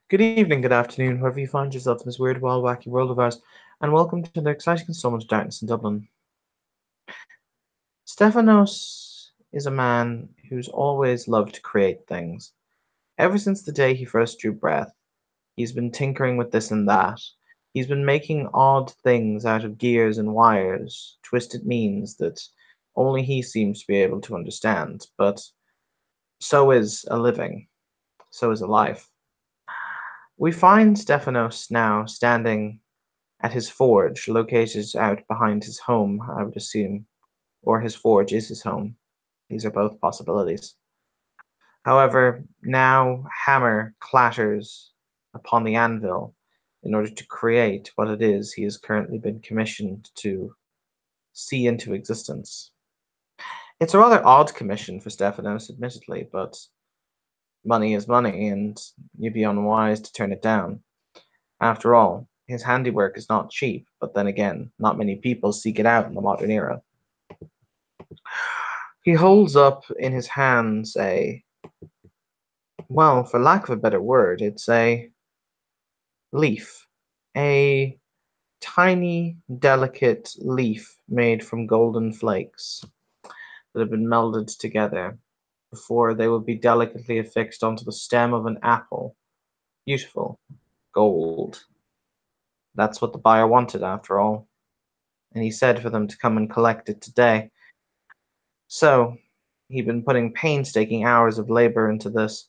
Good evening, good afternoon, wherever you find yourself in this weird, wild, wacky world of ours, and welcome to the exciting installment of Darkness in Dublin. Stephanos is a man who's always loved to create things. Ever since the day he first drew breath, he's been tinkering with this and that. He's been making odd things out of gears and wires, twisted means that only he seems to be able to understand, but so is a living, so is a life. We find Stephanos now standing at his forge, located out behind his home, I would assume, or his forge is his home. These are both possibilities. However, now hammer clatters upon the anvil in order to create what it is he has currently been commissioned to see into existence. It's a rather odd commission for Stephanos, admittedly, but money is money, and you'd be unwise to turn it down. After all, his handiwork is not cheap, but then again, not many people seek it out in the modern era. He holds up in his hands well, for lack of a better word, it's a leaf. A tiny, delicate leaf made from golden flakes that have been melded together before they will be delicately affixed onto the stem of an apple. Beautiful. Gold. That's what the buyer wanted, after all. And he said for them to come and collect it today. So, he'd been putting painstaking hours of labor into this,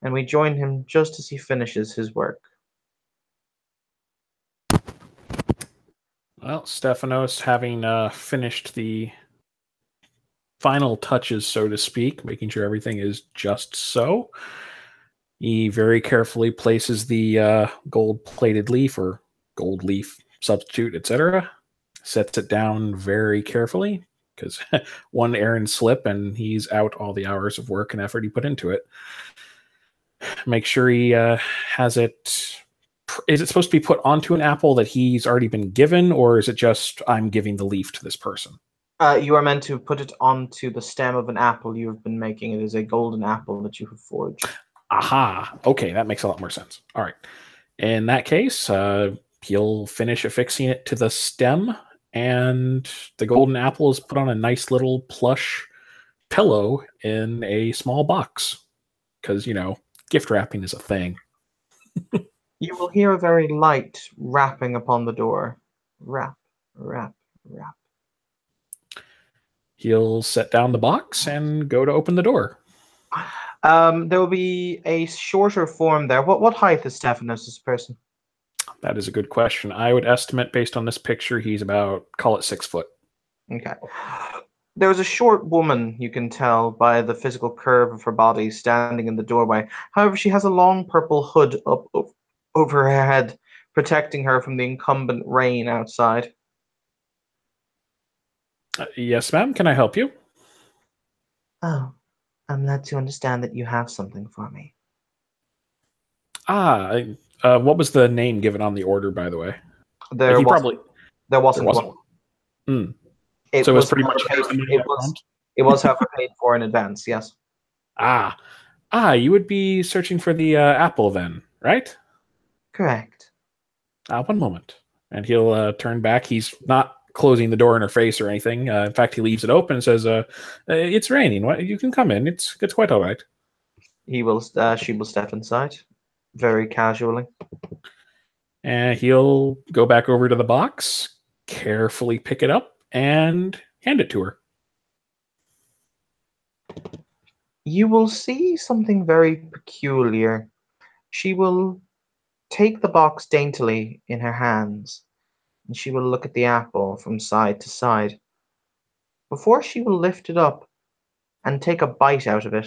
and we join him just as he finishes his work. Well, Stephanos, having finished the final touches, so to speak, making sure everything is just so, he very carefully places the gold-plated leaf or gold leaf substitute, etc., sets it down very carefully because one errand slip and he's out all the hours of work and effort he put into it. Make sure he has it. Is it supposed to be put onto an apple that he's already been given, or is it just I'm giving the leaf to this person? You are meant to put it onto the stem of an apple you have been making. It is a golden apple that you have forged. Aha. Okay, that makes a lot more sense. All right. In that case, he'll finish affixing it to the stem, and the golden apple is put on a nice little plush pillow in a small box. Because, gift wrapping is a thing. You will hear a very light rapping upon the door. Rap, rap, rap. He'll set down the box and go to open the door. There will be a shorter form there. What height is Stephanos' person? That is a good question. I would estimate, based on this picture, he's about, call it 6 foot. Okay. There is a short woman, you can tell by the physical curve of her body, standing in the doorway. However, she has a long purple hood up over her head, protecting her from the incumbent rain outside. Yes, ma'am. Can I help you? Oh, I'm led to understand that you have something for me. What was the name given on the order, by the way? There he wasn't, probably there wasn't there wasn't one. one. It So was it's pretty much paid, it was. it was however paid for in advance. Yes. You would be searching for the apple then, right? Correct. 1 moment, and he'll turn back. He's not closing the door in her face or anything. In fact, he leaves it open and says, "It's raining. You can come in. It's quite all right." She will step inside, very casually. And he'll go back over to the box, carefully pick it up, and hand it to her. You will see something very peculiar. She will take the box daintily in her hands, and she will look at the apple from side to side, before she will lift it up and take a bite out of it.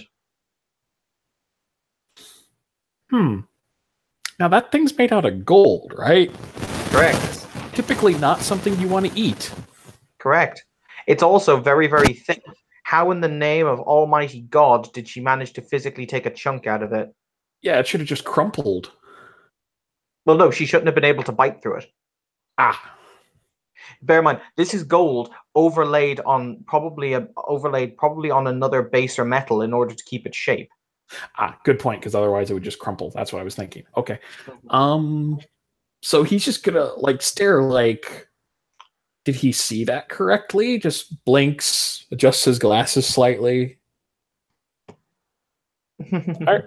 Now that thing's made out of gold, right? Correct. Typically not something you want to eat. Correct. It's also very, very thick. How in the name of Almighty God did she manage to physically take a chunk out of it? Yeah, it should have just crumpled. Well, no, she shouldn't have been able to bite through it. Bear in mind, this is gold overlaid probably on another baser metal in order to keep its shape. Good point, because otherwise it would just crumple. That's what I was thinking. Okay. So he's just gonna like stare like, did he see that correctly? Just blinks, adjusts his glasses slightly. All right.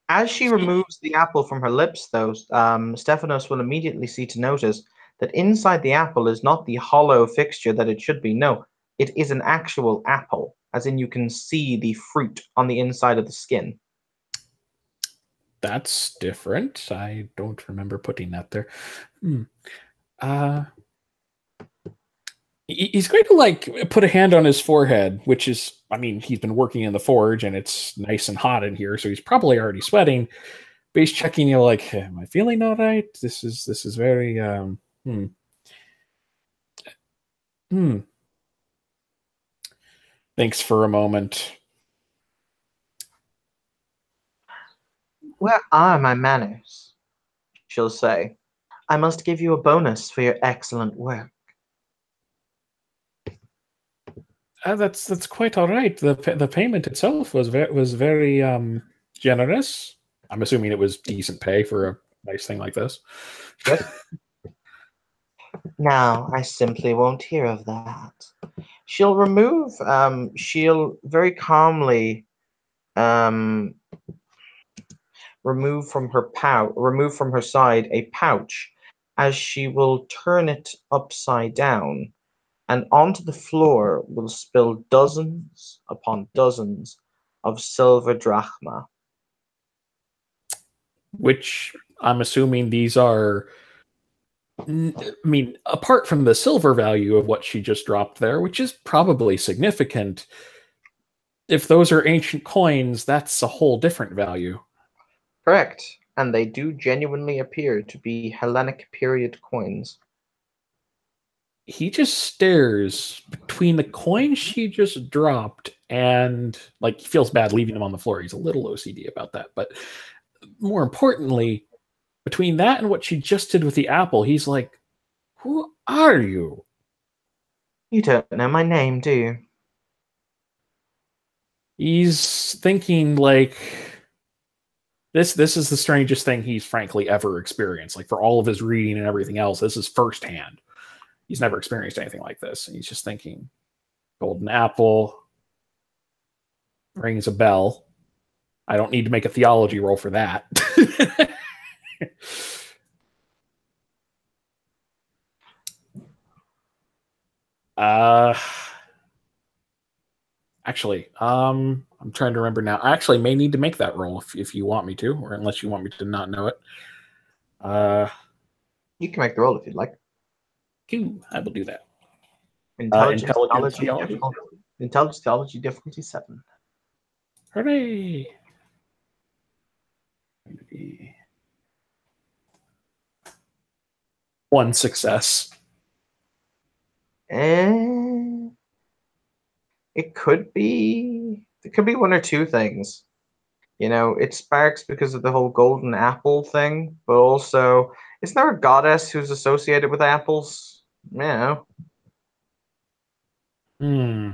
As she removes the apple from her lips, though, Stephanos will immediately see to notice that inside the apple is not the hollow fixture that it should be. No, it is an actual apple, as in you can see the fruit on the inside of the skin. That's different. I don't remember putting that there. Hmm. Uh, he's going to like put a hand on his forehead, which is, I mean, he's been working in the forge and it's nice and hot in here, so he's probably already sweating. But he's checking you like, am I feeling all right? This is very hmm. Hmm. Thanks for a moment. Where are my manners? She'll say. I must give you a bonus for your excellent work. That's quite all right. The payment itself was very generous. I'm assuming it was decent pay for a nice thing like this. Yep. Now, I simply won't hear of that. She'll very calmly um, remove from her side a pouch, as she will turn it upside down, and onto the floor will spill dozens upon dozens of silver drachma. Which I'm assuming these are. I mean, apart from the silver value of what she just dropped there, which is probably significant, if those are ancient coins, that's a whole different value. Correct, and they do genuinely appear to be Hellenic period coins. He just stares between the coin she just dropped and like he feels bad leaving them on the floor. He's a little OCD about that, but more importantly, between that and what she just did with the apple, he's like, "Who are you?" You don't know my name, do you? He's thinking like this is the strangest thing he's frankly ever experienced. Like for all of his reading and everything else, this is firsthand. He's never experienced anything like this. And he's just thinking, golden apple rings a bell. I don't need to make a theology roll for that. uh Actually, I'm trying to remember now. I actually may need to make that roll if you want me to, or unless you want me to not know it. You can make the roll if you'd like. I will do that. Intelligence theology. Intelligence theology difficulty 7. Hooray! One success. It could be one or two things. You know, it sparks because of the whole golden apple thing, but also, isn't there a goddess who's associated with apples? You know. Hmm.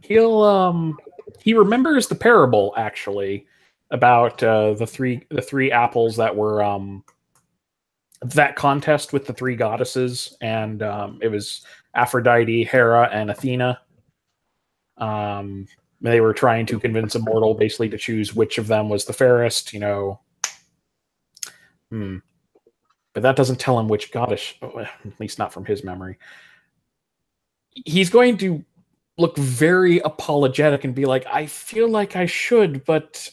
He remembers the parable actually about the three apples that were that contest with the three goddesses, and it was Aphrodite, Hera, and Athena. They were trying to convince a mortal basically to choose which of them was the fairest, you know. But that doesn't tell him which goddess, at least not from his memory. He's going to look very apologetic and be like, I feel like I should, but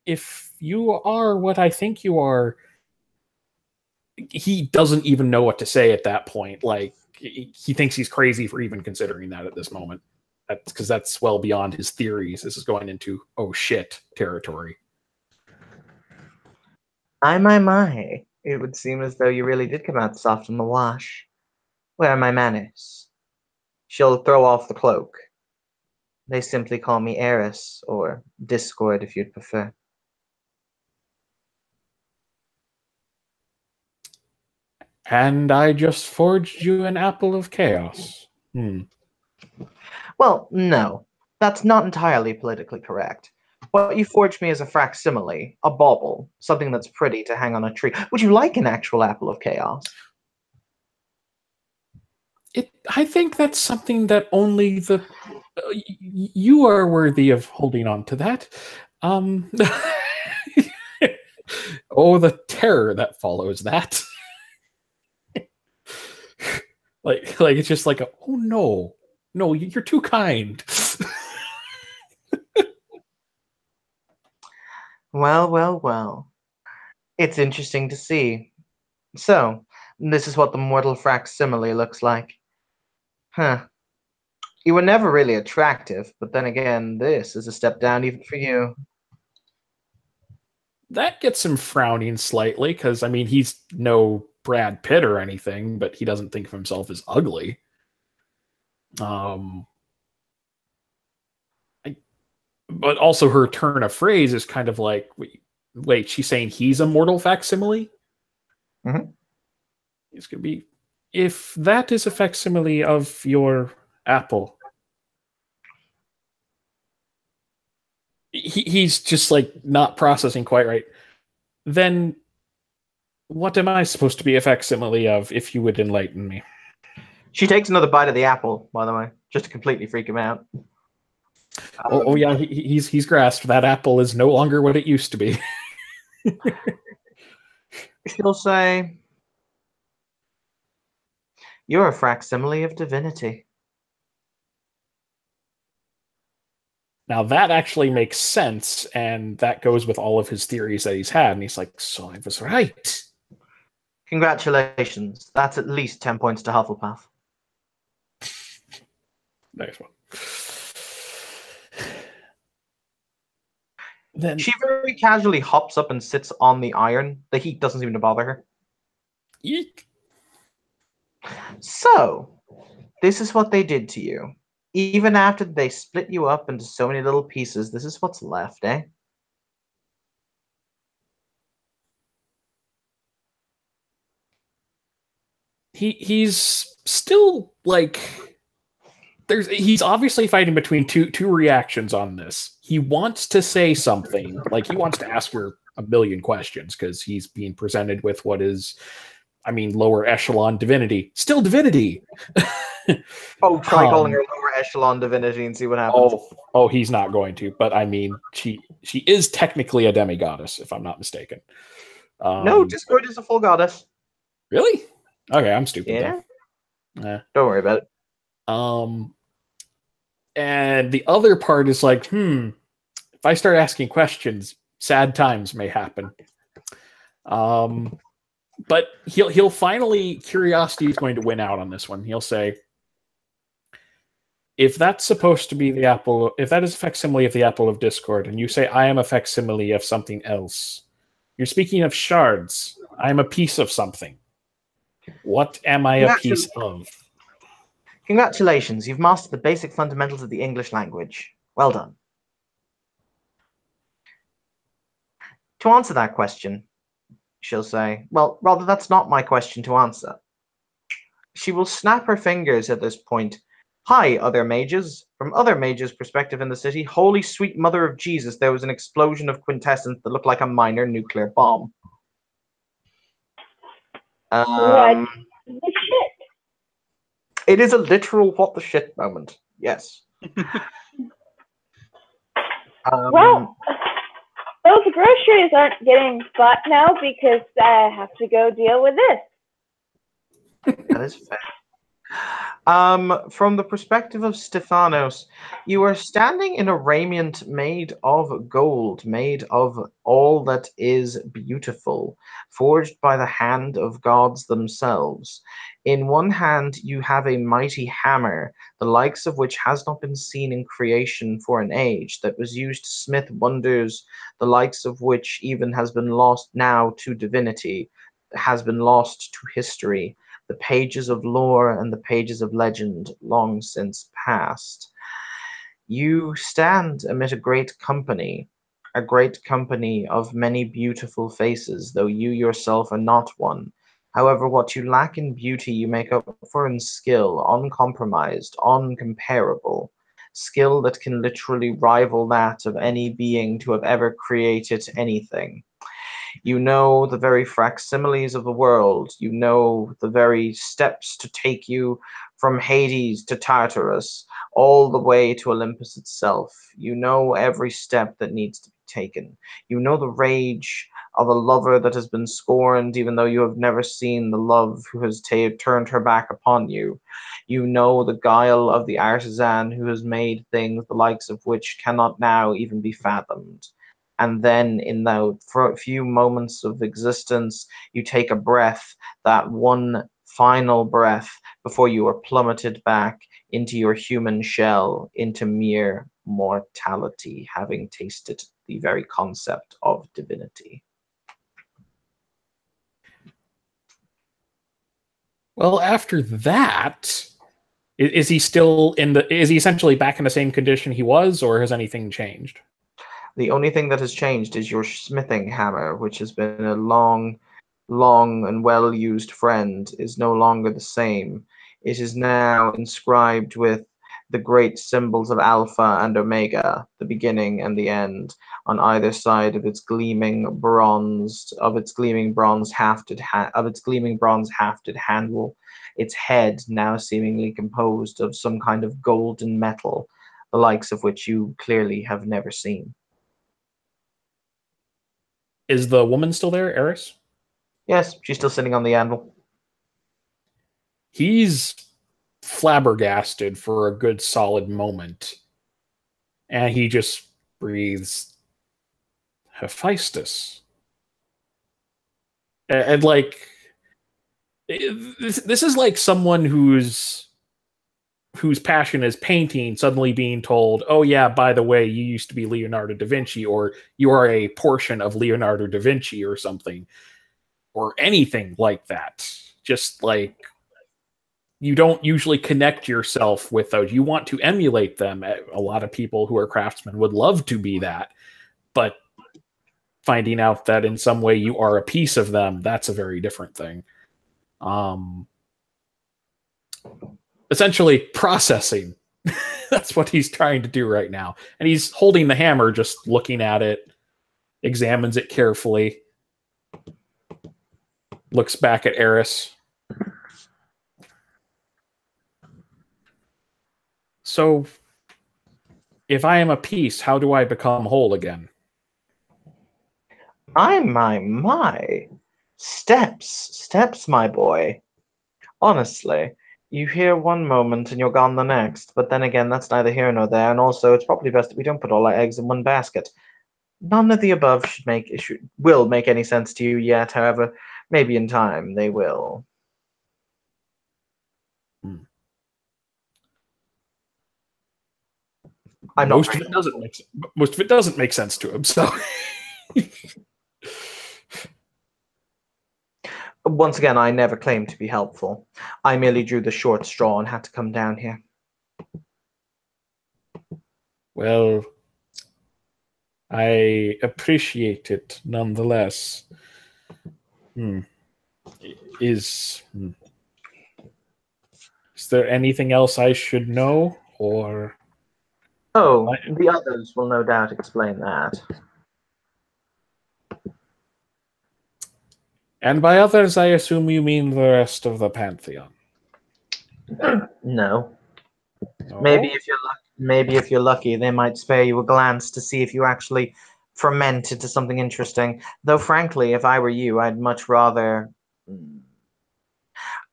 if you are what I think you are, he doesn't even know what to say at that point. Like, he thinks he's crazy for even considering that at this moment. That's because that's well beyond his theories. This is going into oh shit territory. My. It would seem as though you really did come out soft in the wash. Where are my manners? She'll throw off the cloak. They simply call me Eris, or Discord if you'd prefer. And I just forged you an apple of chaos. Well, no, that's not entirely politically correct. What you forged me is a facsimile, a bauble, something that's pretty to hang on a tree. Would you like an actual apple of chaos? I think that's something that only you are worthy of holding on to that. Oh, the terror that follows that. like it's just like, oh no, you're too kind. Well. It's interesting to see. So, this is what the mortal facsimile looks like. Huh. You were never really attractive, but then again, this is a step down even for you. That gets him frowning slightly, because I mean he's no Brad Pitt or anything, but he doesn't think of himself as ugly. But also her turn of phrase is kind of like, wait, she's saying he's a mortal facsimile? Mm-hmm. It's going to be, if that is a facsimile of your apple. He's just like not processing quite right. Then what am I supposed to be a facsimile of, if you would enlighten me? She takes another bite of the apple, by the way, just to completely freak him out. Oh yeah, he's grasped. That apple is no longer what it used to be. She'll say, "You're a facsimile of divinity." Now that actually makes sense, and that goes with all of his theories that he's had. And he's like, so I was right. Congratulations. That's at least 10 points to Hufflepuff. Nice one. Then she very casually hops up and sits on the iron. The heat doesn't seem to bother her. Eek. So, this is what they did to you. Even after they split you up into so many little pieces, this is what's left, eh? He's still like, he's obviously fighting between two reactions on this. He wants to say something, like he wants to ask her a million questions because he's being presented with what is, I mean, lower echelon divinity. Still divinity. Oh, try calling her lower echelon divinity and see what happens. Oh, he's not going to. But I mean, she is technically a demigoddess, if I'm not mistaken. No, Discord is a full goddess. Really? Okay, I'm stupid. Yeah. Then. Don't worry about it. And the other part is like, if I start asking questions, sad times may happen. But he'll finally, curiosity is going to win out on this one. He'll say, if that's supposed to be the apple, if that is a facsimile of the apple of discord, and you say I am a facsimile of something else, you're speaking of shards. I am a piece of something. What am I a piece of? Congratulations, you've mastered the basic fundamentals of the English language. Well done. To answer that question, she'll say, well, rather, that's not my question to answer. She will snap her fingers at this point. Hi, other mages. From other mages' perspective in the city, holy sweet mother of Jesus, there was an explosion of quintessence that looked like a minor nuclear bomb. What the shit? It is a literal what the shit moment. Yes. Well, those groceries aren't getting bought now because I have to go deal with this. That is fair. From the perspective of Stephanos, you are standing in a raiment made of gold, made of all that is beautiful, forged by the hand of gods themselves. In one hand, you have a mighty hammer, the likes of which has not been seen in creation for an age, that was used to smith wonders, the likes of which even has been lost now to divinity, has been lost to history. The pages of lore and the pages of legend long since past. You stand amid a great company of many beautiful faces, though you yourself are not one. However, what you lack in beauty, you make up for in skill, uncompromised, uncomparable. Skill that can literally rival that of any being to have ever created anything. You know the very facsimiles of the world. You know the very steps to take you from Hades to Tartarus, all the way to Olympus itself. You know every step that needs to be taken. You know the rage of a lover that has been scorned, even though you have never seen the love who has turned her back upon you. You know the guile of the artisan who has made things the likes of which cannot now even be fathomed. And then, in the few moments of existence, you take a breath, that one final breath, before you are plummeted back into your human shell, into mere mortality, having tasted the very concept of divinity. Well, after that, is he still in the? Is he essentially back in the same condition he was, or has anything changed? The only thing that has changed is your smithing hammer, which has been a long, long and well used friend, is no longer the same. It is now inscribed with the great symbols of Alpha and Omega, the beginning and the end, on either side of its gleaming bronze, hafted handle. Its head now seemingly composed of some kind of golden metal, the likes of which you clearly have never seen. Is the woman still there, Eris? Yes, she's still sitting on the anvil. He's flabbergasted for a good solid moment. And he just breathes, Hephaestus. And like, this is like someone whose passion is painting suddenly being told, oh yeah, by the way, you used to be Leonardo da Vinci, or you are a portion of Leonardo da Vinci or something, or anything like that. Just like, you don't usually connect yourself with those. You want to emulate them. A lot of people who are craftsmen would love to be that, but finding out that in some way you are a piece of them, that's a very different thing. Essentially processing. That's what he's trying to do right now. And he's holding the hammer, just looking at it, examines it carefully, looks back at Eris. So, if I am a piece, how do I become whole again? My. Steps, my boy. Honestly, you hear one moment and you're gone the next, but then again, that's neither here nor there, and also it's probably best that we don't put all our eggs in one basket. None of the above will make any sense to you yet, however, maybe in time they will. Most of it doesn't make sense to him, so Once again, I never claimed to be helpful. I merely drew the short straw and had to come down here. Well, I appreciate it nonetheless. Is there anything else I should know, or? Oh, the others will no doubt explain that. And by others, I assume you mean the rest of the Pantheon. No. Maybe if you're lucky, they might spare you a glance to see if you actually ferment into something interesting. Though, frankly, if I were you, I'd much rather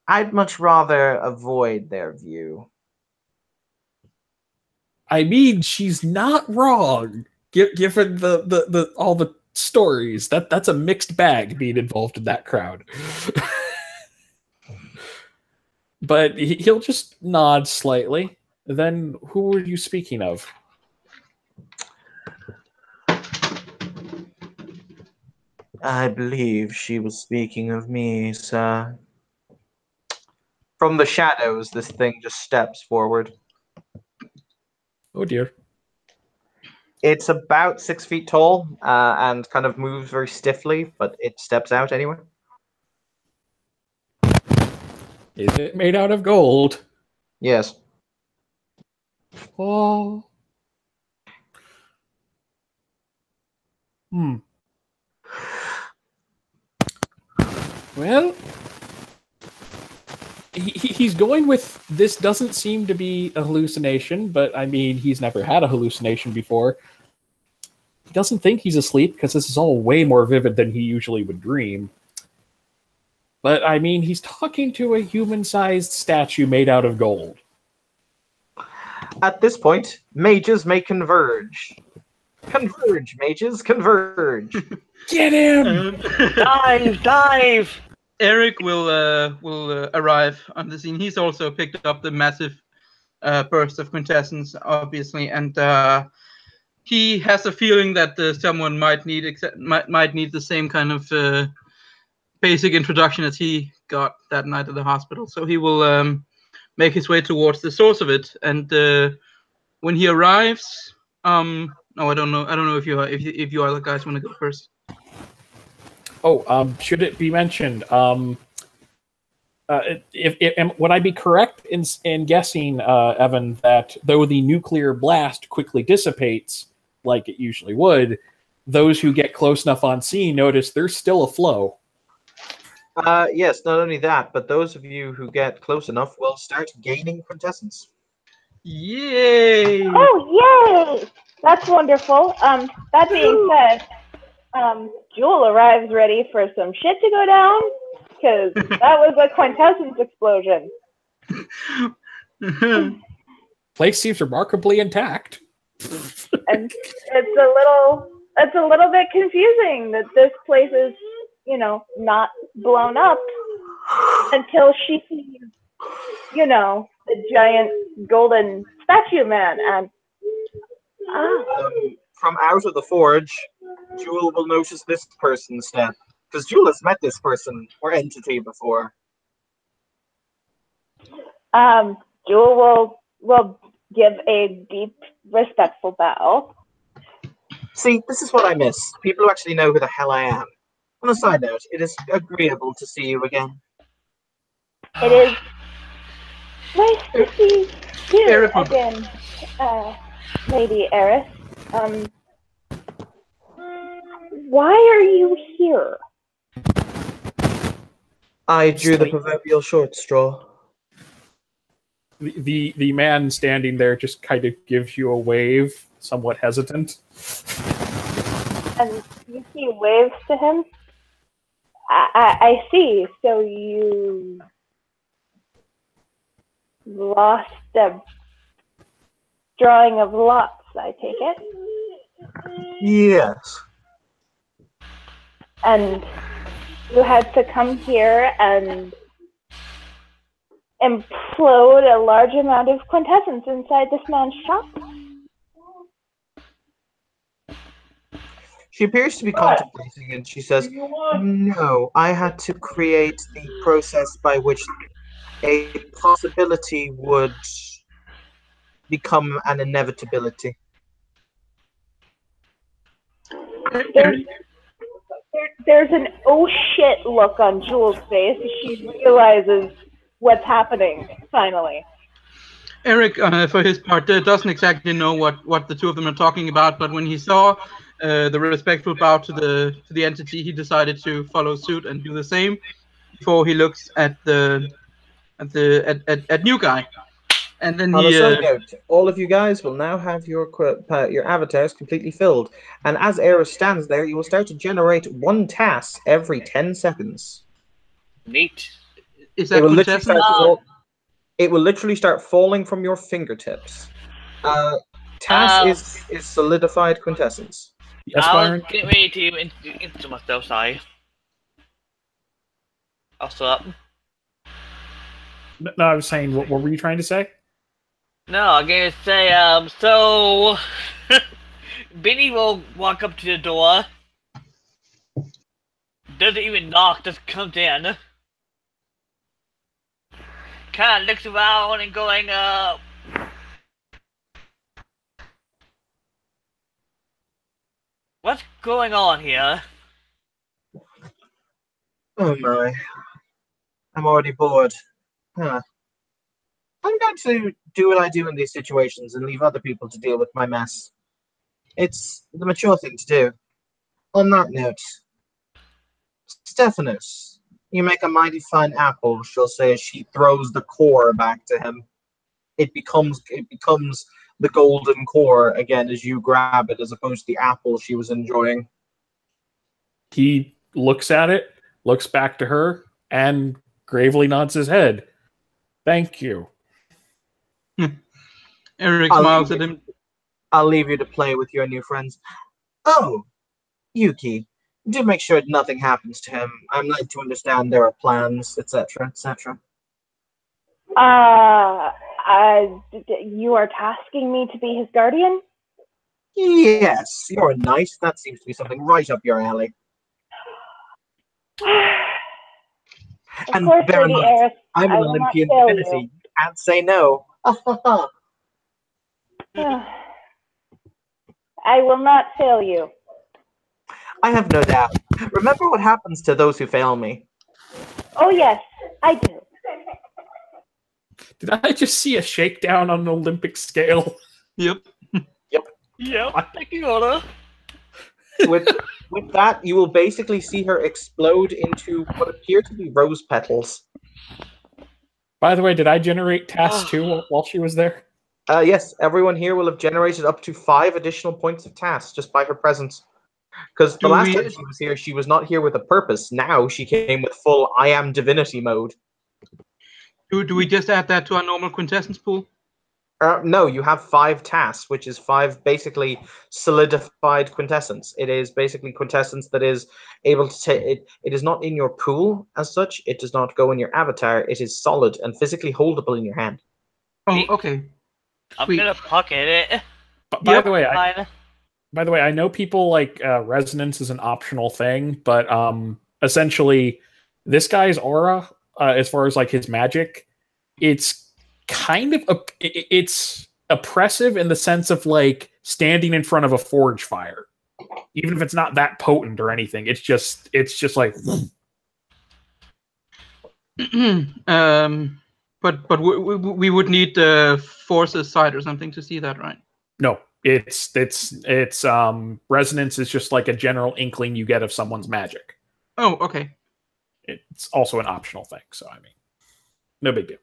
avoid their view. I mean, she's not wrong. Given the all the stories, that's a mixed bag being involved in that crowd. But he'll just nod slightly. Then, who were you speaking of? I believe she was speaking of me, sir. From the shadows, this thing just steps forward. Oh dear. It's about 6 feet tall and kind of moves very stiffly, but it steps out anyway. Is it made out of gold? Yes. Oh. Well, he's going with this doesn't seem to be a hallucination, but I mean, he's never had a hallucination before. He doesn't think he's asleep because this is all way more vivid than he usually would dream. But I mean, he's talking to a human-sized statue made out of gold. At this point, mages may converge. Converge, mages, converge. Get him! Dive! Eric will arrive on the scene. He's also picked up the massive burst of quintessence, obviously, and he has a feeling that someone might need the same kind of basic introduction as he got that night at the hospital. So he will make his way towards the source of it, and when he arrives, I don't know if you other guys want to go first. Oh, should it be mentioned? Would I be correct in guessing, Evan, that though the nuclear blast quickly dissipates, like it usually would, those who get close enough on scene notice there's still a flow? Yes, not only that, but those of you who get close enough will start gaining quintessence. Yay! Oh, yay! That's wonderful. That being said, Jewel arrives ready for some shit to go down, because that was a quintessence explosion. Place seems remarkably intact. And it's a little bit confusing that this place is, not blown up until she sees, the giant golden statue man. And from out of the forge, Jewel will notice this person step, because Jewel has met this person or entity before. Jewel will give a deep, respectful bow. See, this is what I miss. People who actually know who the hell I am. On a side note, it is agreeable to see you again. It is nice to see you again, Lady Eris. Why are you here? I drew the proverbial short straw. The man standing there just kind of gives you a wave, somewhat hesitant. And you see waves to him? I see. So you lost a drawing of lots, I take it? Yes. And you had to come here and implode a large amount of quintessence inside this man's shop? She appears to be contemplating, and she says, "No, I had to create the process by which a possibility would become an inevitability." There's an oh shit look on Jewel's face as she realizes what's happening, finally. Eric, for his part, doesn't exactly know what the two of them are talking about, but when he saw the respectful bow to the entity, he decided to follow suit and do the same before he looks at new guy. And then On he a side note, all of you guys will now have your avatars completely filled, and as Eris stands there, you will start to generate one task every 10 seconds. Neat. Is that it will literally start falling from your fingertips. Task is solidified quintessence. Yes, I'll Byron? get ready to into myself, sorry. I'll stop. No, I was saying, what were you trying to say? No, I'm gonna say, so Benny will walk up to the door. Doesn't even knock, just comes in. Kinda looks around and going, what's going on here? Oh my. I'm already bored. Huh. I'm going to do what I do in these situations and leave other people to deal with my mess. It's the mature thing to do. On that note, Stephanos, you make a mighty fine apple, she'll say as she throws the core back to him. It becomes the golden core again as you grab it, as opposed to the apple she was enjoying. He looks at it, looks back to her, and gravely nods his head. Thank you. Eric smiles at him. I'll leave you to play with your new friends. Oh, Yuki, do make sure nothing happens to him. I'm led to understand there are plans, etc., etc. You are tasking me to be his guardian? Yes, you're nice. That seems to be something right up your alley. Of And course, bear in Lady mind, Eris, I'm I an will not Olympian fail divinity. you. You can't say no. I will not fail you. I have no doubt. Remember what happens to those who fail me. Oh yes, I do. Did I just see a shakedown on an Olympic scale? Yep. Yep, taking order. With that, you will basically see her explode into what appear to be rose petals. By the way, did I generate task 2 while she was there? Yes, everyone here will have generated up to 5 additional points of task just by her presence. Because the last time she was here, she was not here with a purpose. Now she came with full I am divinity mode. Do we just add that to our normal quintessence pool? No, you have 5 tasks, which is 5 basically solidified quintessence. It is basically quintessence that is able to take it. It is not in your pool as such. It does not go in your avatar. It is solid and physically holdable in your hand. Oh, okay. I'm Sweet. gonna pocket it. By the way, Fine. By the way, I know people like resonance is an optional thing, but essentially, this guy's aura, as far as like his magic, it's kind of it's oppressive in the sense of like standing in front of a forge fire, even if it's not that potent or anything. It's just like. But we would need the forces side or something to see that, right? No. It's resonance is just like a general inkling you get of someone's magic. Oh, okay. It's also an optional thing, so I mean, no big deal.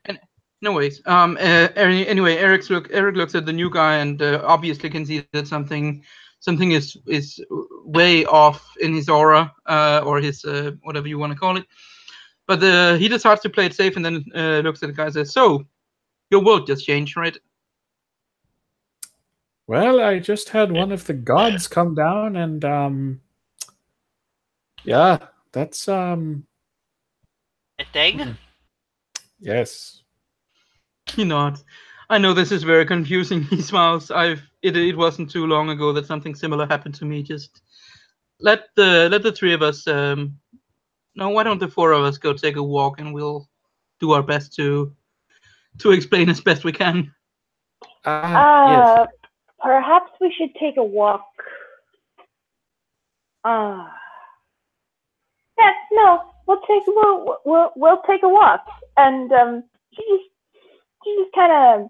No worries. Anyway, Eric looks at the new guy and obviously can see that something is way off in his aura or his whatever you want to call it. But he decides to play it safe and then looks at the guy and says, "So, your world just changed, right?" Well, I just had one of the gods come down, and yeah, that's A thing? Yes. He nods. I know this is very confusing. He smiles. It wasn't too long ago that something similar happened to me. Just let the 3 of us. No, why don't the 4 of us go take a walk and we'll do our best to explain as best we can. Yes. Perhaps we should take a walk. Yes, no, we'll take a walk. And she just kind of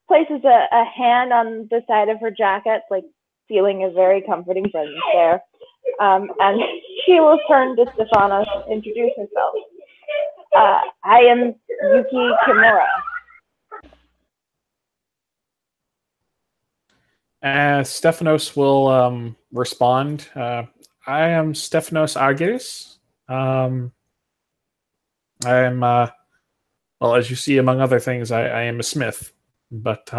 places a hand on the side of her jacket, like feeling a very comforting presence there. And she will turn to Stephanos and introduce herself. I am Yuki Kimura. Stephanos will respond. I am Stephanos Argyris. I am, well, as you see, among other things, I am a smith. But,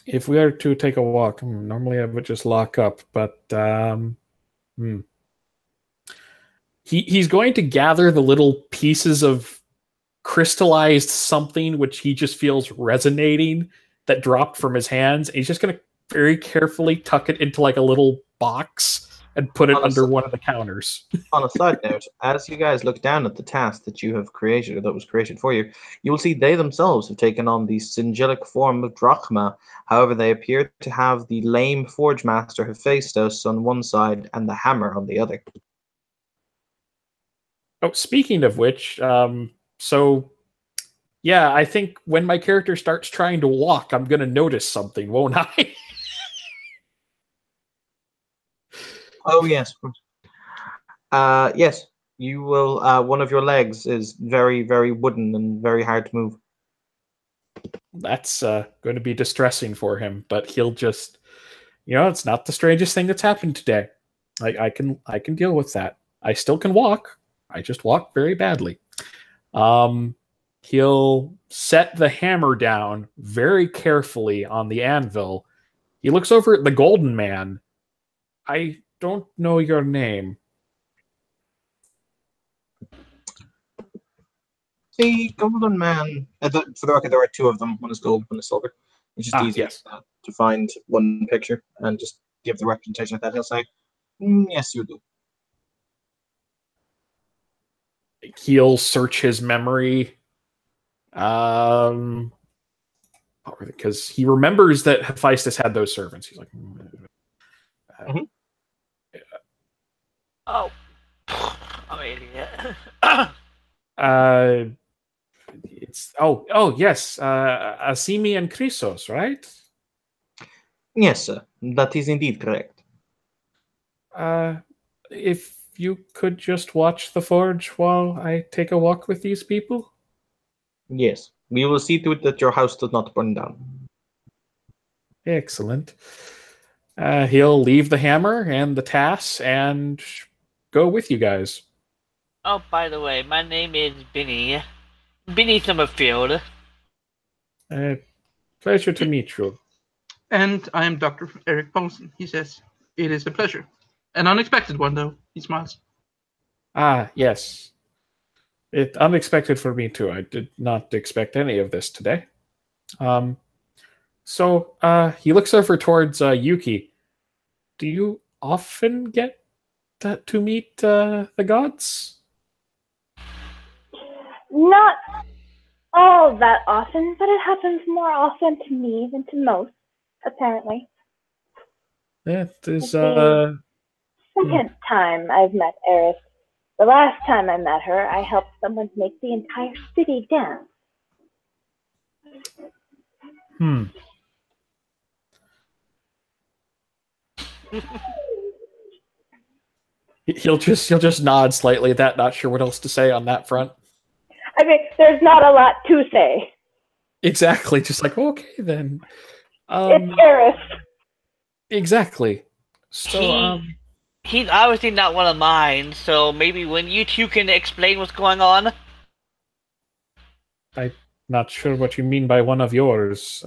if we are to take a walk, normally I would just lock up, but, He's going to gather the little pieces of crystallized something which he just feels resonating that dropped from his hands. He's just going to very carefully tuck it into like a little box and put it under one of the counters. On a side note, as you guys look down at the task that you have created, or that was created for you, you will see they themselves have taken on the sigillic form of drachma. However, they appear to have the lame forge master Hephaestus on one side and the hammer on the other. Oh, speaking of which, so yeah, I think when my character starts trying to walk, I'm going to notice something, won't I? Oh yes, of course. Yes, you will. One of your legs is very, very wooden and very hard to move. That's going to be distressing for him, but he'll just, it's not the strangest thing that's happened today. I can deal with that. I still can walk. I just walk very badly. He'll set the hammer down very carefully on the anvil. He looks over at the golden man. I don't know your name. The golden man. For the record, there are two of them. One is gold, one is silver. It's just easier Yes. to find one picture and just give the representation of that. He'll say, "Yes, you do." He'll search his memory. Because he remembers that Hephaestus had those servants. He's like, Oh, I'm an idiot. it's yes, Asimi and Chrysos, right? Yes, sir. That is indeed correct. If you could just watch the forge while I take a walk with these people. Yes, we will see to it that your house does not burn down. Excellent. He'll leave the hammer and the tass and go with you guys. Oh, by the way, my name is Benny. Benny Summerfield. Pleasure to meet you. And I am Dr. Eric Paulson. He says, "It is a pleasure. An unexpected one, though." He smiles. Ah, yes. It unexpected for me too. I did not expect any of this today. So he looks over towards Yuki. Do you often get to meet the gods? Not all that often, but it happens more often to me than to most, apparently. That is Second time I've met Eris. The last time I met her, I helped someone make the entire city dance. He'll just nod slightly at that, not sure what else to say on that front. I mean, there's not a lot to say. Exactly, just like, okay then. It's Eris. Exactly. So He's obviously not one of mine, so maybe when you two can explain what's going on. I'm not sure what you mean by one of yours.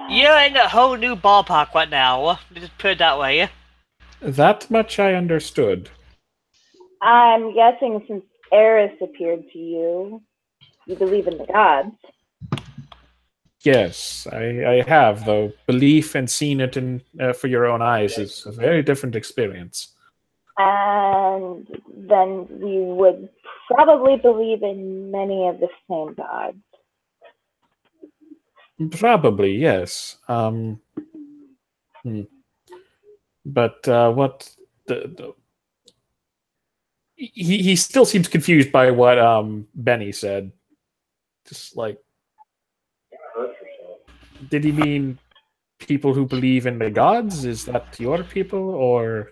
You're in a whole new ballpark right now. Just put it that way. That much I understood. I'm guessing since Eris appeared to you, you believe in the gods. Yes, I have, though. Belief and seeing it for your own eyes is a very different experience. And then you would probably believe in many of the same gods. Probably, yes. But what he still seems confused by what Benny said. Just like, did he mean people who believe in the gods? Is that your people, or?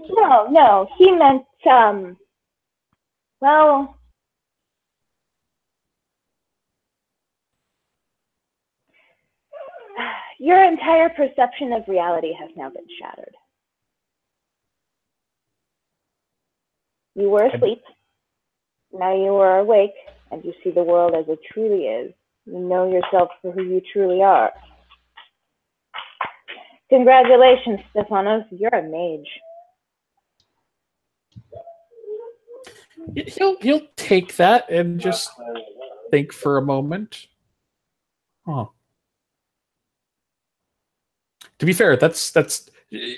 No. He meant, well, your entire perception of reality has now been shattered. You were asleep. Now you are awake, and you see the world as it truly is. You know yourself for who you truly are. Congratulations, Stephanos. You're a mage. He'll take that and just think for a moment. Huh. To be fair, that's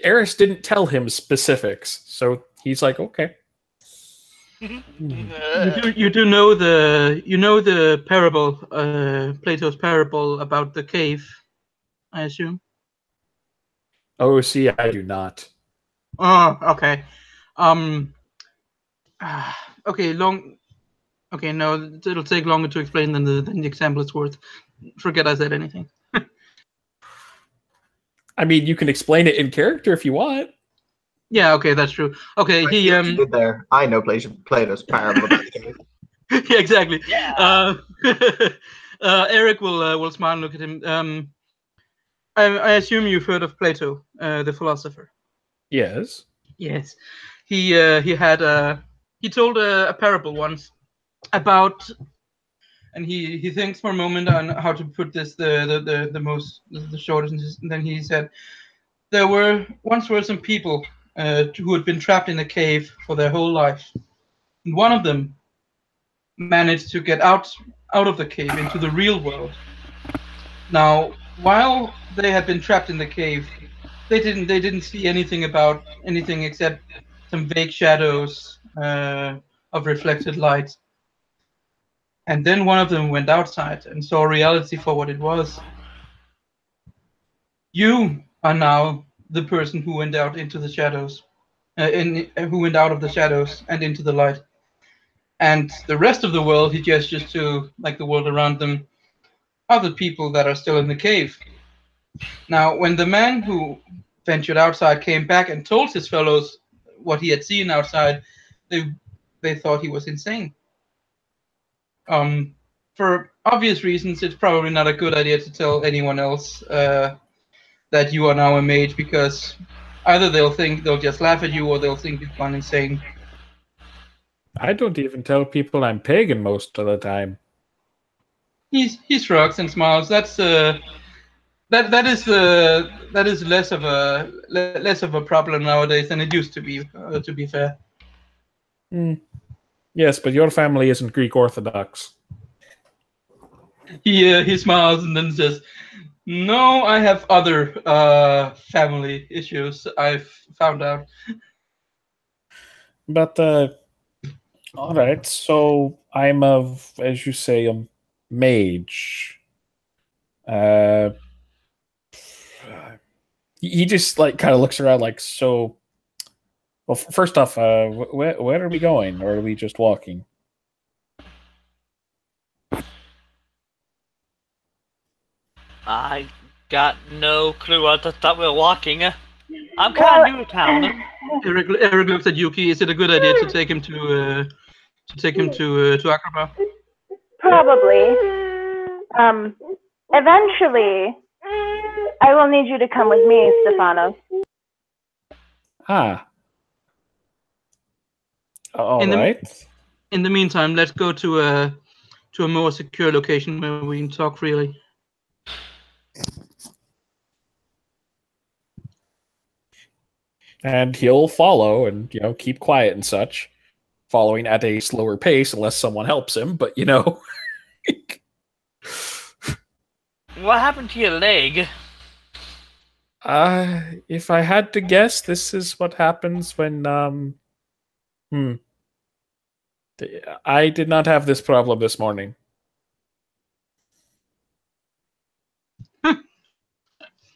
Eris didn't tell him specifics, so he's like, okay. You do know the parable, Plato's parable about the cave, I assume. Oh, see, I do not. Oh, okay. Okay, Okay, no, it'll take longer to explain than the example is worth. Forget I said anything. I mean, you can explain it in character if you want. Yeah, okay, that's true. Okay, Like you did there. I know Plato's parable about the cave. Yeah, exactly. Yeah. Eric will smile and look at him. I assume you've heard of Plato, the philosopher. Yes. Yes, he told a parable once about, and he thinks for a moment on how to put this the shortest, and then he said there once were some people who had been trapped in a cave for their whole life, and one of them managed to get out of the cave into the real world. Now, while they had been trapped in the cave, they didn't see anything except some vague shadows of reflected light. And then one of them went outside and saw reality for what it was. You are now the person who went out into the shadows, who went out of the shadows and into the light. And the rest of the world, he gestures to, like the world around them, are the people that are still in the cave. Now, when the man who ventured outside came back and told his fellows what he had seen outside, they thought he was insane. For obvious reasons, it's probably not a good idea to tell anyone else that you are now a mage, because either they'll just laugh at you, or they'll think you've gone insane. I don't even tell people I'm pagan most of the time. He shrugs and smiles. That is less of a problem nowadays than it used to be. To be fair. Yes, but your family isn't Greek Orthodox. He smiles and then says, "No, I have other family issues. I've found out." But all right, so I'm as you say, a mage. He just like kind of looks around like, so. Well, first off, where are we going, or are we just walking? I got no clue. I just thought we were walking. I'm kind of new to town. Eric looks at Yuki. Is it a good idea to take him to Agrabah? Probably. Eventually, I will need you to come with me, Stefanos. Ah. All right. In the meantime, let's go to a more secure location where we can talk freely. And he'll follow and, keep quiet and such, following at a slower pace unless someone helps him, but, What happened to your leg? If I had to guess, this is what happens when, I did not have this problem this morning.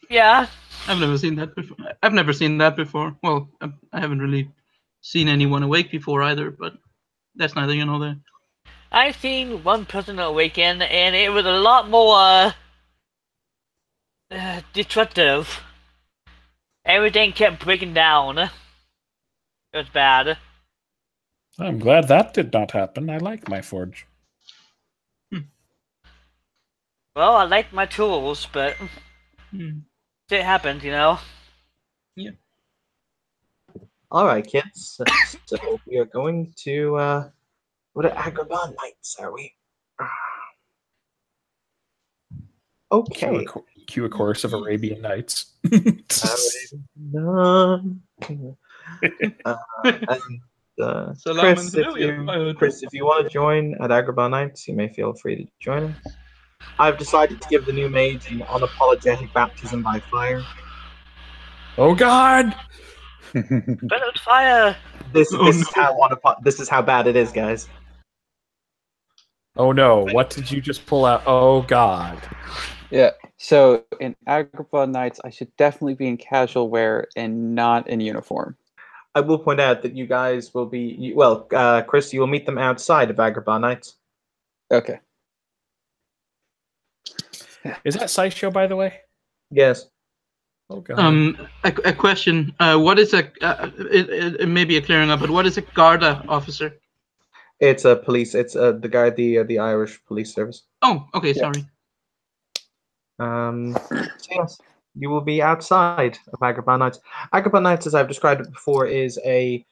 Yeah. I've never seen that before. Well, I haven't really seen anyone awake before either, but that's neither here nor there. I've seen one person awaken, and it was a lot more destructive. Everything kept breaking down. It was bad. I'm glad that did not happen. I like my forge. Well, I like my tools, but it happened, Yeah. All right, kids. So we are going to go to Agrabah Nights, are we? Okay. Cue a chorus of Arabian Nights. Chris, if you want to join at Agrabah Nights, you may feel free to join us. I've decided to give the new mage an unapologetic baptism by fire. Oh God! But fire! This is how bad it is, guys. Oh no! What did you just pull out? Oh God! Yeah. So in Agrabah Nights, I should definitely be in casual wear and not in uniform. I will point out that you guys will be Chris, you will meet them outside of Agrabah Nights. Okay. Is that Sideshow, by the way? Yes. Oh god. A question. What is it may be a clearing up, but what is a Garda officer? It's a police. It's the guy, the Irish police service. Oh, okay, Yeah. sorry. So yes, you will be outside of Agrabah Nights. Agrabah Nights, as I've described it before, it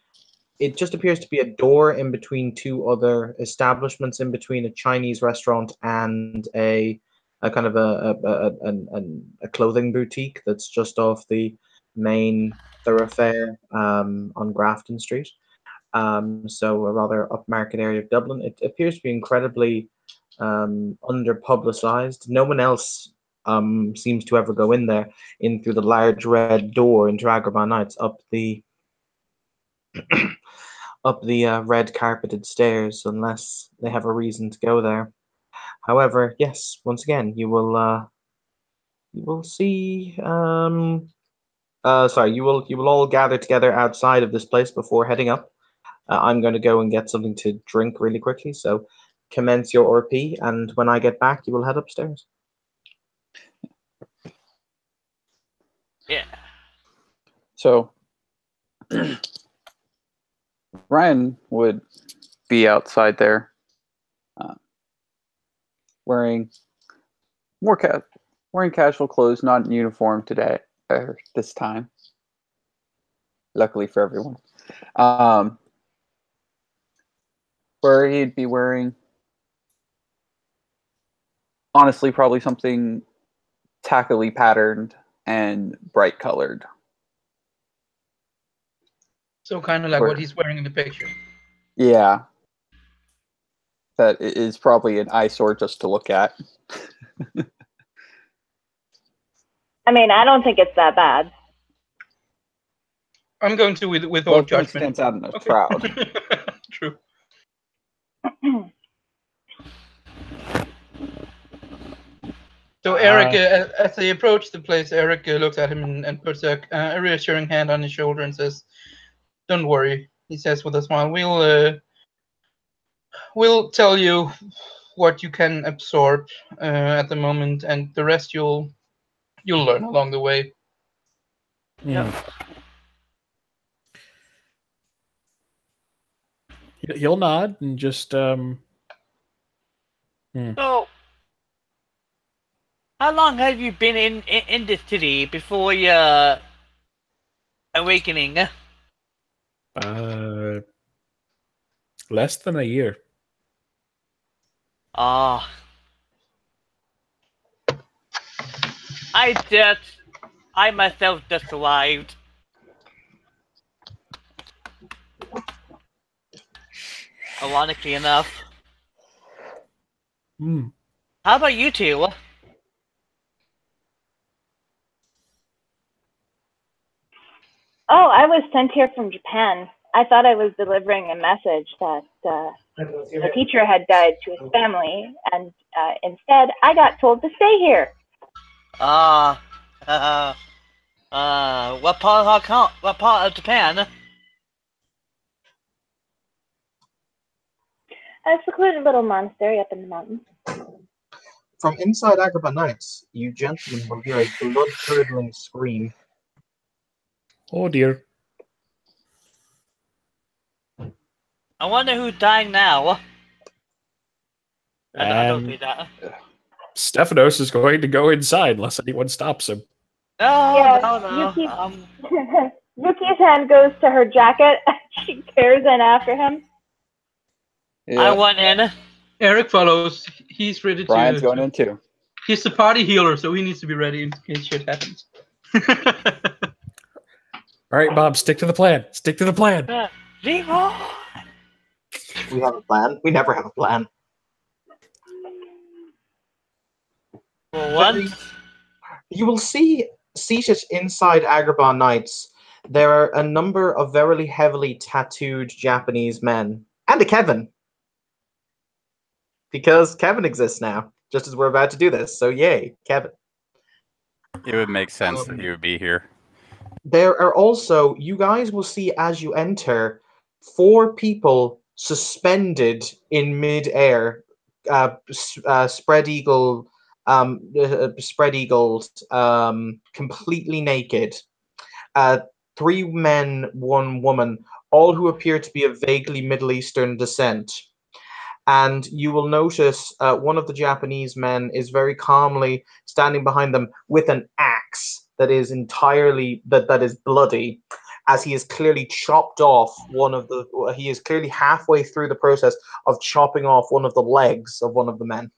just appears to be a door in between two other establishments, in between a Chinese restaurant and a kind of a clothing boutique that's just off the main thoroughfare on Grafton Street. So a rather upmarket area of Dublin. It appears to be incredibly under-publicized. No one else seems to ever go in there, in through the large red door into Agrabah Nights, up the red carpeted stairs, unless they have a reason to go there. However, yes, once again, you will see. Sorry, you will all gather together outside of this place before heading up. I'm going to go and get something to drink really quickly. So, commence your RP, and when I get back, you will head upstairs. Yeah. So Ryan would be outside there, wearing wearing casual clothes, not in uniform today or this time. Luckily for everyone, where he'd be wearing, honestly, probably something tackily patterned and bright colored. So kind of like what he's wearing in the picture. Yeah. That is probably an eyesore just to look at. I mean, I don't think it's that bad. I'm going to withhold Well, it judgment. stands out in a crowd. True. So Eric, as they approach the place, Eric looks at him and puts a reassuring hand on his shoulder and says, "Don't worry," he says with a smile. We'll tell you what you can absorb at the moment, and the rest you'll learn along the way. Yeah. He'll nod and just So, how long have you been in this city before your awakening? less than a year. I myself just arrived. Ironically enough. How about you two? Oh, I was sent here from Japan. I thought I was delivering a message that the teacher had died to his family, and instead I got told to stay here. What part of Japan? A secluded little monastery up in the mountains. From inside Agrabah Nights, you gentlemen will hear a blood-curdling scream. Oh dear. I wonder who's dying now. I don't do that. Stephanos is going to go inside unless anyone stops him. No. Yuki's hand goes to her jacket and she tears in after him. Yeah. I want in. Eric follows. He's ready to. Brian's going in too. He's the party healer, so he needs to be ready in case shit happens. All right, Bob, stick to the plan. Stick to the plan. Leroy! We have a plan. We never have a plan. For once. You will see seated inside Agrabah Nights, there are a number of very heavily tattooed Japanese men. And a Kevin. Because Kevin exists now, just as we're about to do this. So yay, Kevin. It would make sense that he would be here. There are also, you guys will see as you enter, 4 people suspended in midair, spread eagles, completely naked. 3 men, 1 woman, all who appear to be of vaguely Middle Eastern descent. And you will notice one of the Japanese men is very calmly standing behind them with an axe that is entirely that is bloody, as he is clearly chopped off he is clearly halfway through the process of chopping off one of the legs of one of the men.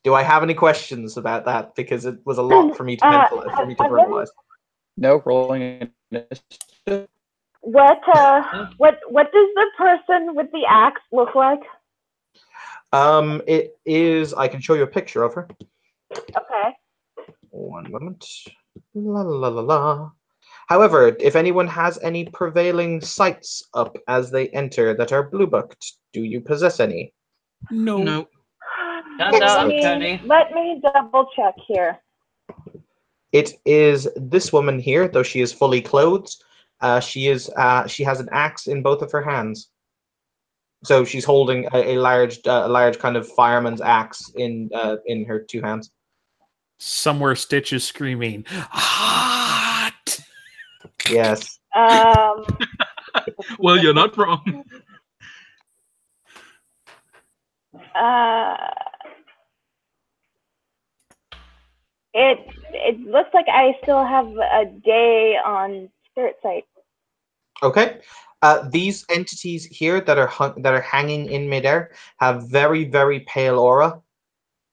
Do I have any questions about that? Because it was a lot for me to verbalize. No, rolling initiative. What does the person with the axe look like? It is. I can show you a picture of her. Okay. One moment. La la la la. However, if anyone has any prevailing sights up as they enter that are blue booked, do you possess any? No. Let me double check here. It is this woman here, though she is fully clothed. She has an axe in both of her hands. So she's holding a large kind of fireman's axe in her 2 hands. Somewhere Stitch is screaming, "Hot!" Yes. Well, you're not wrong. It looks like I still have a day on spirit sight. Okay. These entities here that are hanging in midair have very, very pale aura,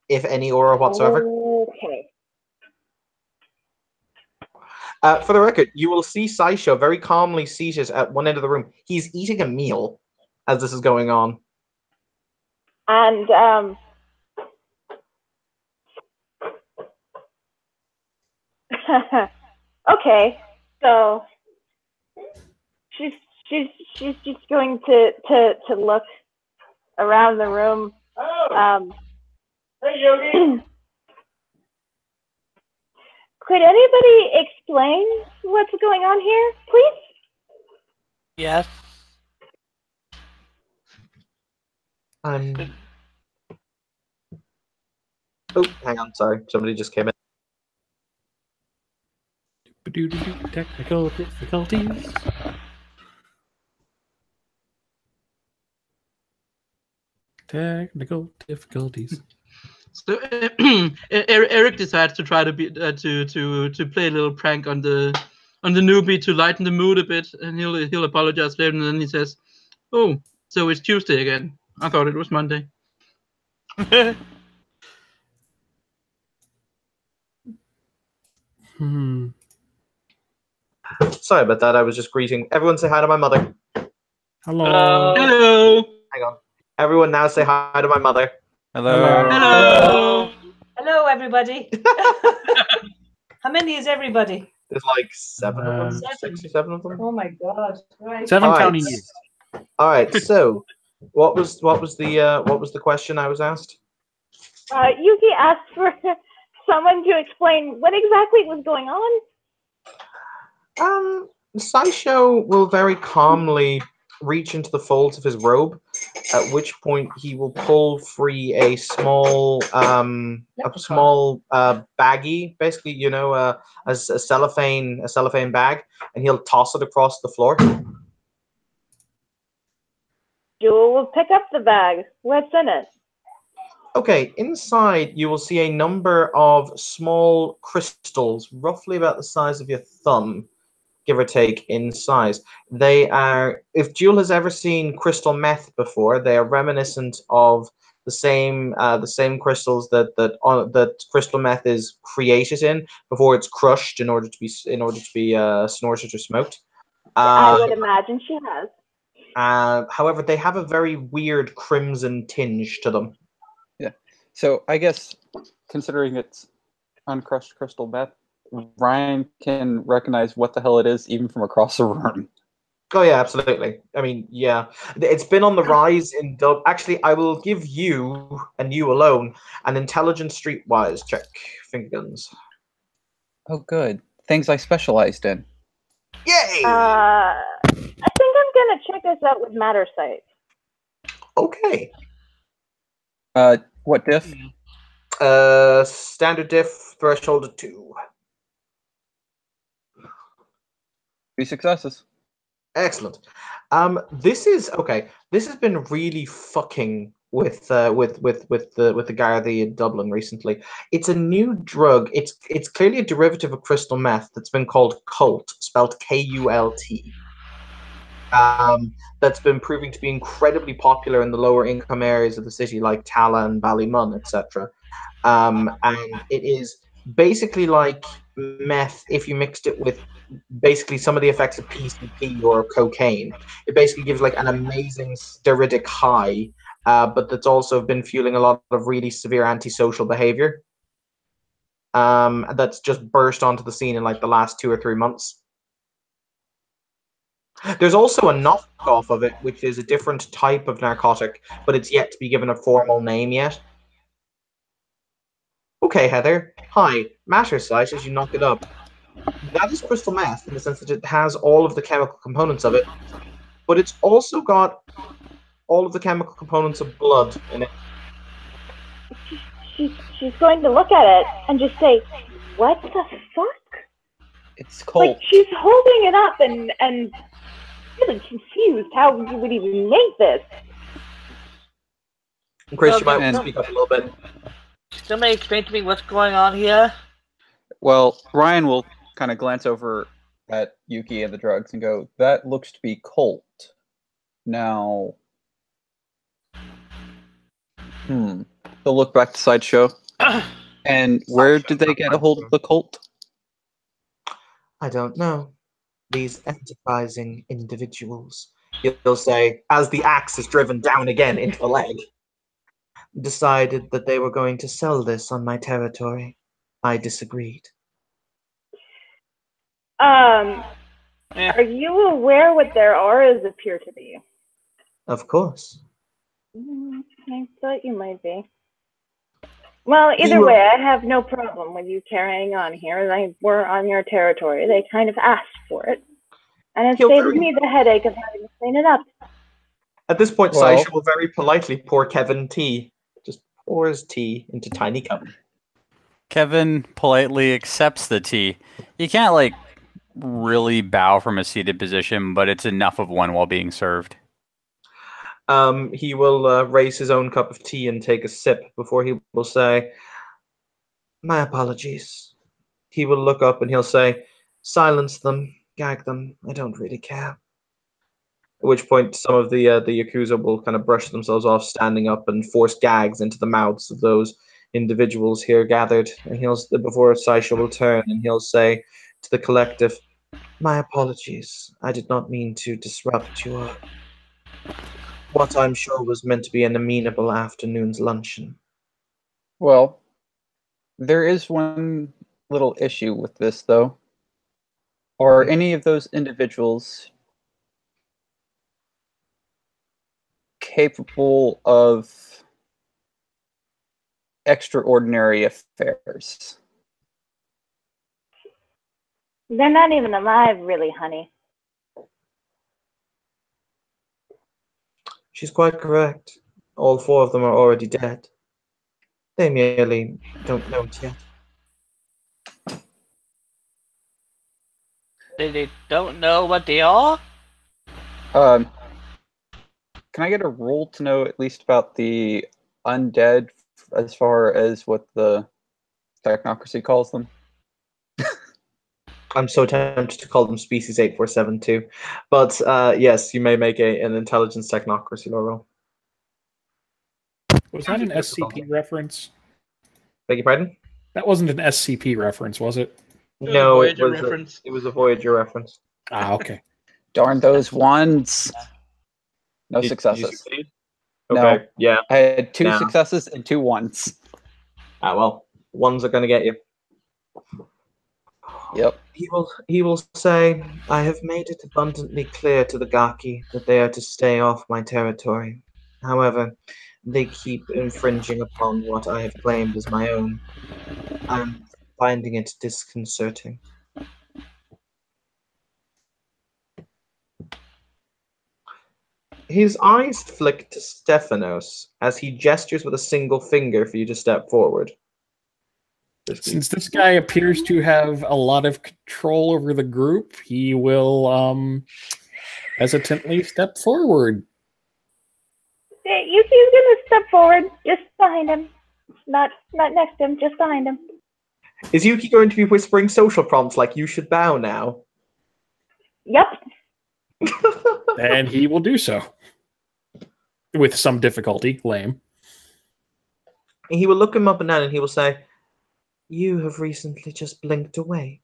if any aura whatsoever. Okay. For the record, you will see Saisho very calmly seated at one end of the room. He's eating a meal as this is going on. And okay, so she's just going to look around the room. Hey, Yogi. Could anybody explain what's going on here, please? Yes. Oh, hang on, sorry. Somebody just came in. Technical difficulties. Technical difficulties. So Eric decides to try to be to play a little prank on the newbie to lighten the mood a bit, and he'll apologize later, and then he says, "Oh, so it's Tuesday again. I thought it was Monday." Sorry about that. I was just greeting. Everyone say hi to my mother. Hello. Hello. Hang on. Everyone now say hi to my mother. Hello. Hello. Hello, everybody. How many is everybody? There's like 7 of them, 6 or 7 of them. Oh my God! Right. 7 All right. counting you. All right. So, what was the question I was asked? Yuki asked for someone to explain what exactly was going on. Saisho will very calmly reach into the folds of his robe, at which point he will pull free a small baggie, basically, you know, a cellophane bag, and he'll toss it across the floor. Jewel will pick up the bag. What's in it? Okay, inside you will see a number of small crystals, roughly about the size of your thumb, give or take in size. They are, if Jewel has ever seen crystal meth before, they are reminiscent of the same crystals that crystal meth is created in before it's crushed in order to be snorted or smoked. I would imagine she has. However, they have a very weird crimson tinge to them. Yeah. So I guess considering it's uncrushed crystal meth, Ryan can recognize what the hell it is even from across the room. Oh yeah, absolutely. I mean, yeah, it's been on the rise in Dub. Actually, I will give you and you alone an intelligence streetwise check, finger guns. Oh, good. Things I specialized in. Yay! I think I'm gonna check this out with Matter Sight. Okay. What diff? Standard diff, threshold of 2. 2 successes. Excellent. This is okay. This has been really fucking with the Gardaí in Dublin recently. It's a new drug. It's clearly a derivative of crystal meth that's been called Cult, spelled Kult. That's been proving to be incredibly popular in the lower income areas of the city, like Tala and Ballymun, etc. And it is basically like meth if you mixed it with basically some of the effects of PCP or cocaine. It basically gives like an amazing steroidic high, but that's also been fueling a lot of really severe antisocial behavior. That's just burst onto the scene in like the last 2 or 3 months. There's also a knockoff of it, which is a different type of narcotic, but it's yet to be given a formal name yet. Okay, Heather. Hi. Matter Sight as you knock it up. That is crystal meth in the sense that it has all of the chemical components of it, but it's also got all of the chemical components of blood in it. She's going to look at it and just say, "What the fuck?" It's Cult. Like she's holding it up and really confused how you would even make this. Chris, you might want to speak up a little bit. Somebody explain to me what's going on here. Well, Ryan will kind of glance over at Yuki and the drugs and go, "That looks to be Colt." Now, they'll look back to Sideshow. And where did they get a hold of the Colt? I don't know. These enterprising individuals, he'll say, as the axe is driven down again into the leg, decided that they were going to sell this on my territory. I disagreed. Are you aware what their auras appear to be? Of course. I thought you might be. Well, either way, I have no problem with you carrying on here. They were on your territory. They kind of asked for it. And it saved me the headache of having to clean it up. At this point, Saisha will very politely pour Kevin tea. Just pours tea into tiny cup. Kevin politely accepts the tea. You can't, like, really bow from a seated position, but it's enough of one while being served. He will raise his own cup of tea and take a sip before he will say, "My apologies." He will look up and he'll say, "Silence them, gag them, I don't really care." At which point some of the Yakuza will kind of brush themselves off, standing up and force gags into the mouths of those individuals here gathered. And before Saisha will turn and he'll say to the collective, "My apologies, I did not mean to disrupt your what I'm sure was meant to be an amenable afternoon's luncheon." Well, there is one little issue with this, though. Are any of those individuals capable of extraordinary affairs? They're not even alive, really, honey. She's quite correct. All 4 of them are already dead. They merely don't know it yet. They don't know what they are? Can I get a roll to know at least about the undead as far as what the technocracy calls them? I'm so tempted to call them Species 8472. But yes, you may make an intelligence technocracy roll. Was that an SCP reference? Beg your pardon? That wasn't an SCP reference, was it? No, it Voyager was reference. it was a Voyager reference. Ah, okay. Darn those ones. No Did you successes. succeed? No. Okay, yeah. I had 2 No. successes and 2 ones. Ah, well, ones are going to get you. Yep. He will say, I have made it abundantly clear to the Gaki that they are to stay off my territory. However, they keep infringing upon what I have claimed as my own. I'm finding it disconcerting. His eyes flick to Stephanos as he gestures with a single finger for you to step forward. Since this guy appears to have a lot of control over the group, he will hesitantly step forward. Yuki's gonna step forward, just behind him. Not next to him, just behind him. Is Yuki going to be whispering social prompts like you should bow now? Yep. And he will do so. With some difficulty, lame. He will look him up and down and he will say, you have recently just blinked away.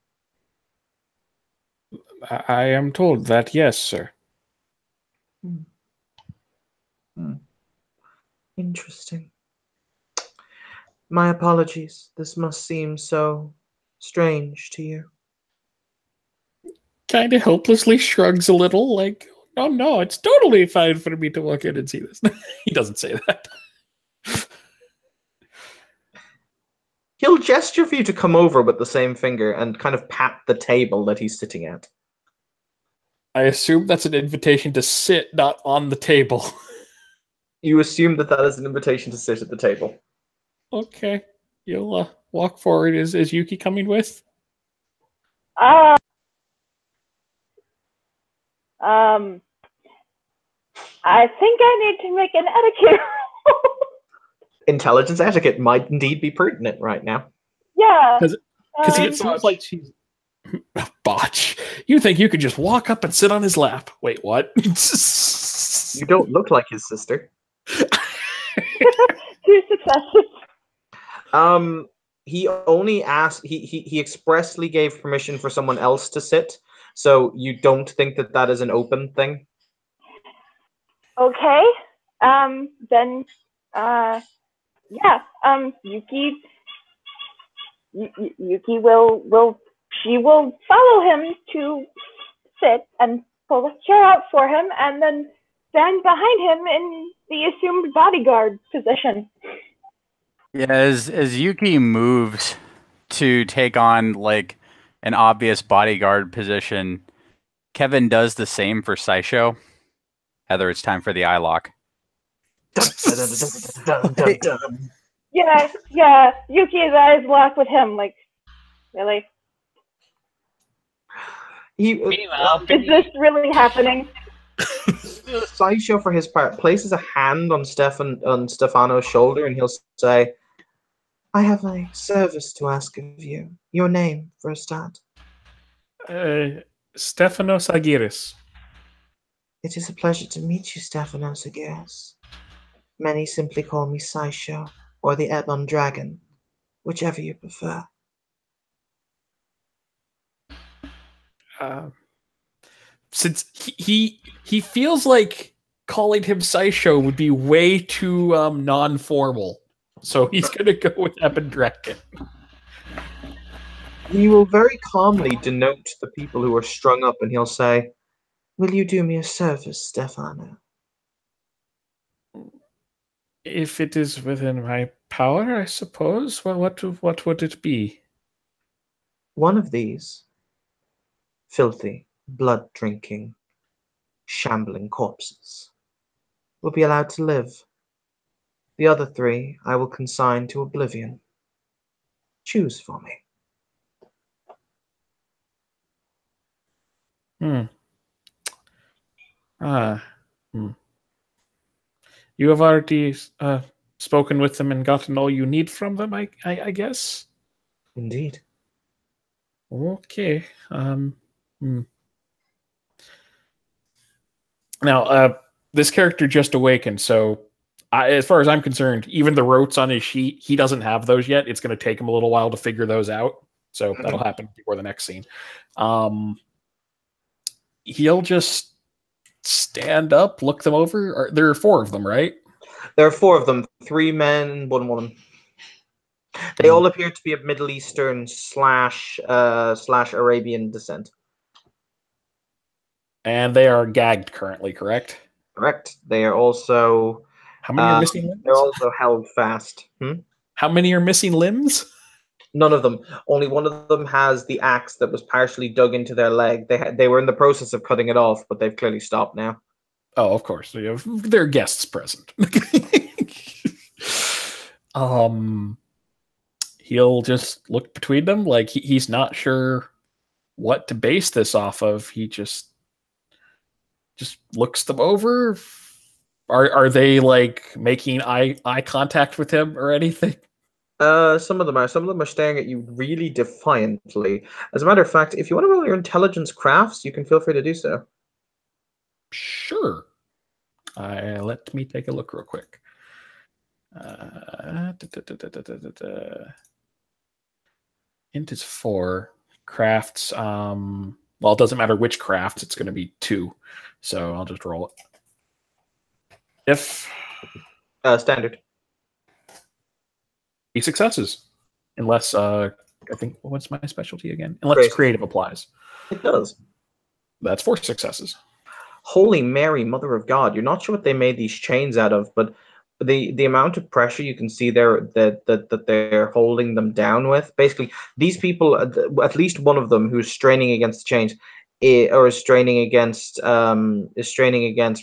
I am told that, yes, sir. Interesting. My apologies. This must seem so strange to you. Kind of helplessly shrugs a little, like, oh no, it's totally fine for me to walk in and see this. He doesn't say that. He'll gesture for you to come over with the same finger and kind of pat the table that he's sitting at. I assume that's an invitation to sit, not on the table. You assume that is an invitation to sit at the table. Okay. You'll walk forward. Is Yuki coming with? I think I need to make an etiquette roll. Intelligence etiquette might indeed be pertinent right now. Yeah. Because it sounds like she's... Botch. You think you could just walk up and sit on his lap. Wait, what? You don't look like his sister. 2 successes. He only asked, he expressly gave permission for someone else to sit, so you don't think that is an open thing? Okay. Then, yeah. Yuki she will follow him to sit and pull a chair out for him and then stand behind him in the assumed bodyguard position. Yeah, as Yuki moves to take on like an obvious bodyguard position, Kevin does the same for Saisho. Heather, it's time for the eye lock. Yeah. Yuki's eyes lock with him. Like, really? Is this really happening? Saisho, for his part, places a hand on Stefano's shoulder and he'll say, I have a service to ask of you. Your name, for a start. Stefanos Agiris. It is a pleasure to meet you, Stefanos Agiris. Many simply call me Saisho, or the Ebon Dragon, whichever you prefer. Since he feels like calling him Saisho would be way too non-formal, so he's gonna go with Ebon Dragon. He will very calmly denote the people who are strung up, and he'll say, will you do me a service, Stefano? If it is within my power, I suppose. Well, what would it be? One of these filthy, blood-drinking, shambling corpses will be allowed to live. The other 3 I will consign to oblivion. Choose for me. You have already spoken with them and gotten all you need from them, I guess? Indeed. Okay. Now, this character just awakened, so as far as I'm concerned, even the rotes on his sheet, he doesn't have those yet. It's going to take him a little while to figure those out, so that'll happen before the next scene. He'll just stand up, look them over. There are 4 of them, right? There are 4 of them, 3 men and 1 woman. They all appear to be of Middle Eastern slash Arabian descent. And they are gagged currently, correct? Correct. They are also How many are missing limbs? they're also held fast. How many are missing limbs? None of them. Only one of them has the axe that was partially dug into their leg. They were in the process of cutting it off, but they've clearly stopped now. Oh, of course. There are guests present. He'll just look between them like he's not sure what to base this off of. He just looks them over. Are they like making eye contact with him or anything? Some of them are. Some of them are staring at you really defiantly. As a matter of fact, if you want to roll your intelligence crafts, you can feel free to do so. Sure. Let me take a look real quick. Int is 4. Crafts. Well, it doesn't matter which crafts. It's going to be 2. So I'll just roll it. If Standard. 3 successes, unless I think what's my specialty again? Unless creative applies. It does. That's 4 successes. Holy Mary, Mother of God! You're not sure what they made these chains out of, but the amount of pressure you can see there that they're holding them down with. Basically, these people, at least one of them, who's straining against the chains, or is straining against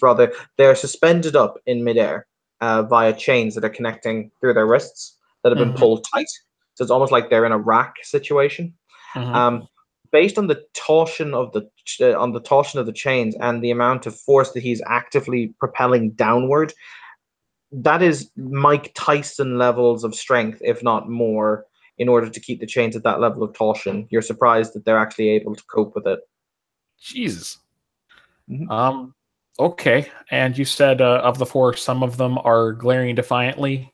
rather, they're suspended up in midair via chains that are connecting through their wrists that have been pulled tight. So it's almost like they're in a rack situation. Based on the torsion of the chains and the amount of force that he's actively propelling downward, that is Mike Tyson levels of strength, if not more, in order to keep the chains at that level of torsion. You're surprised that they're actually able to cope with it. Jesus. Okay. And you said of the 4, some of them are glaring defiantly.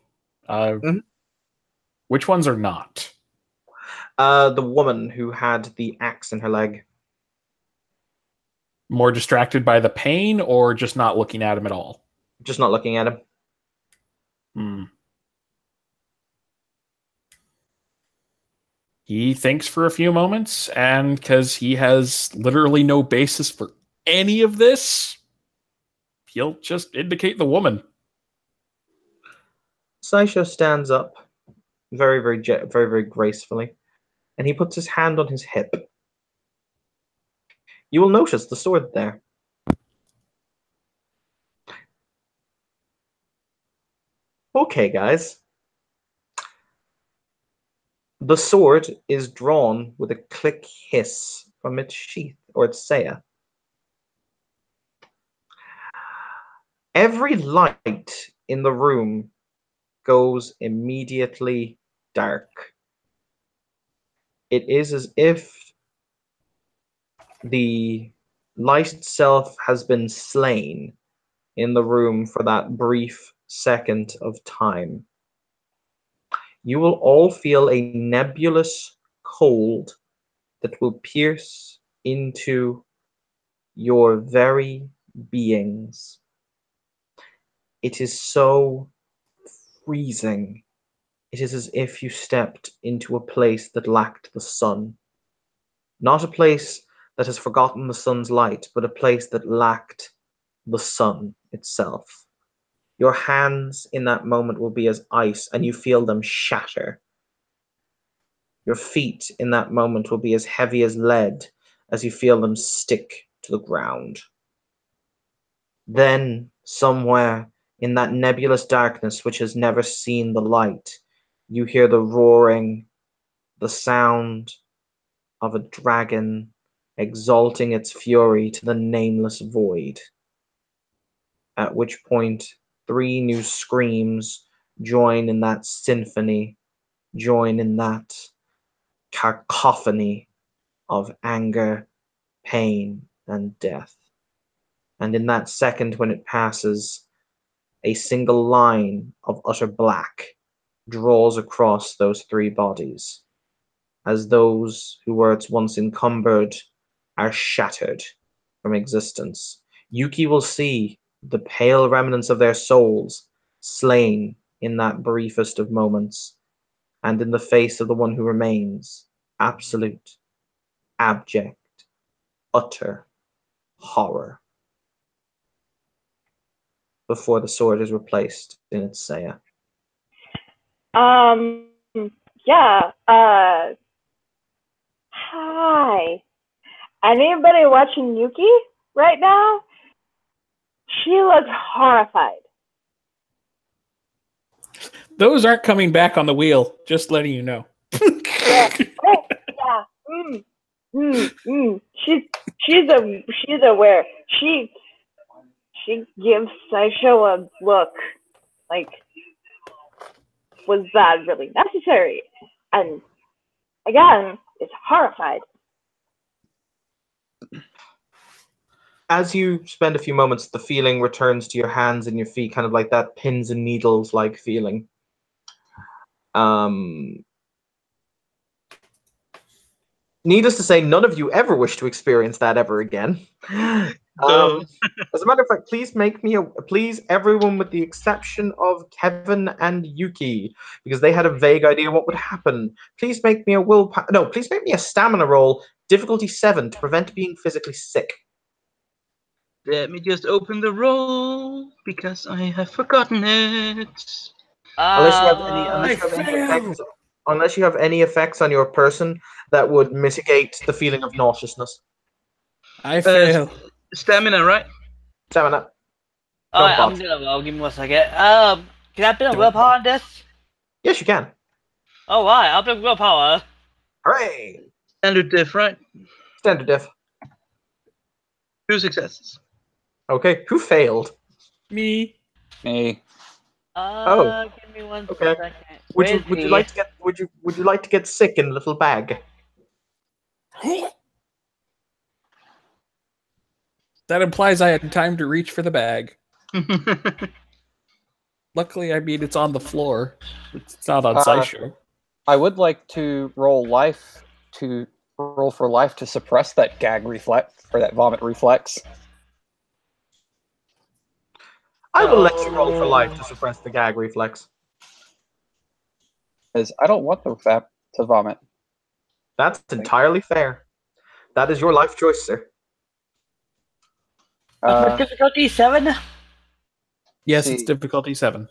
Which ones are not? The woman who had the axe in her leg. More distracted by the pain or just not looking at him at all? Just not looking at him. He thinks for a few moments, and because he has literally no basis for any of this, he'll just indicate the woman. Saisho stands up very, very, very gracefully, and he puts his hand on his hip. You will notice the sword there. Okay, guys. The sword is drawn with a click hiss from its sheath or its saya. Every light in the room goes immediately dark. It is as if the light itself has been slain in the room for that brief second of time. You will all feel a nebulous cold that will pierce into your very beings. It is so freezing. It is as if you stepped into a place that lacked the sun. Not a place that has forgotten the sun's light, but a place that lacked the sun itself. Your hands in that moment will be as ice, and you feel them shatter. Your feet in that moment will be as heavy as lead as you feel them stick to the ground. Then, somewhere in that nebulous darkness which has never seen the light, you hear the roaring, the sound of a dragon exalting its fury to the nameless void. At which point, 3 new screams join in that symphony, join in that cacophony of anger, pain, and death. And in that second when it passes, a single line of utter black draws across those 3 bodies, as those who were at once encumbered are shattered from existence. Yuki will see the pale remnants of their souls slain in that briefest of moments, and in the face of the one who remains, absolute, abject, utter horror before the sword is replaced in its saya. Yeah. Hi. Anybody watching Yuki right now? She looks horrified. Those aren't coming back on the wheel. Just letting you know. Yeah. Oh, yeah. She's aware. She gives Saisho a look like, was that really necessary? And again, is horrified. As you spend a few moments, the feeling returns to your hands and your feet, kind of like that pins and needles like feeling. Needless to say, none of you ever wish to experience that ever again. As a matter of fact, please please everyone with the exception of Kevin and Yuki, because they had a vague idea what would happen. Please make me a please make me a stamina roll, difficulty 7, to prevent being physically sick. Let me just open the roll because I have forgotten it. Unless you have any effects on your person that would mitigate the feeling of nauseousness. I fail. Stamina, right? Stamina. Alright, I'm gonna roll. Give me 1 second. Can I put a willpower on this? Yes, you can. Alright, I'll put willpower. Hooray! Standard diff, right? Standard diff. 2 successes. Okay, who failed? Me. Me. Give me 1 second. Would you like to get sick in a little bag? That implies I had time to reach for the bag. Luckily, I mean, it's on the floor. It's not on Saisho. I would like to roll for life to suppress that gag reflex, or that vomit reflex. I will let you roll for life to suppress the gag reflex. Because I don't want the fap to vomit. That's entirely fair. That is your life choice, sir. Difficulty 7? Yes, it's difficulty 7.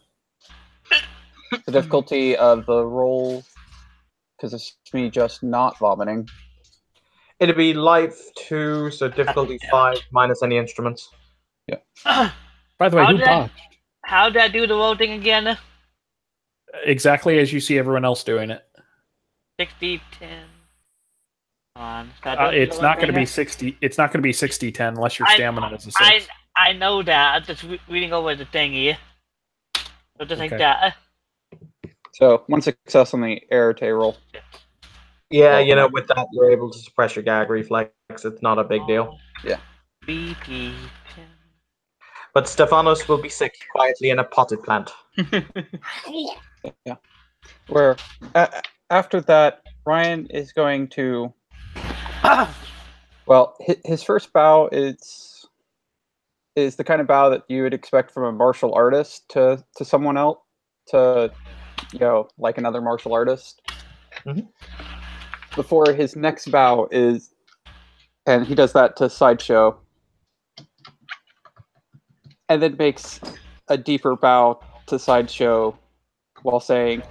The difficulty of the roll, because it's me just not vomiting. It'd be life 2, so difficulty 5 minus any instruments. Yeah. By the way, who dodged? How did I do the roll thing again? Exactly as you see everyone else doing it. 60, 10. It's not going to be 60. It's not going to be 60-10 unless your stamina is a 6. I know that. I'm just reading over the thing here. So just like Okay. that. So 1 success on the Arete roll. Yeah, you know, with that, you're able to suppress your gag reflex. It's not a big deal. Yeah. BP 10. But Stephanos will be sick quietly in a potted plant. Yeah. Where after that, Ryan is going to. Well, his first bow is the kind of bow that you would expect from a martial artist to someone else, to, you know, like another martial artist. Mm-hmm. Before his next bow is, and he does that to Sideshow, and then makes a deeper bow to Sideshow while saying,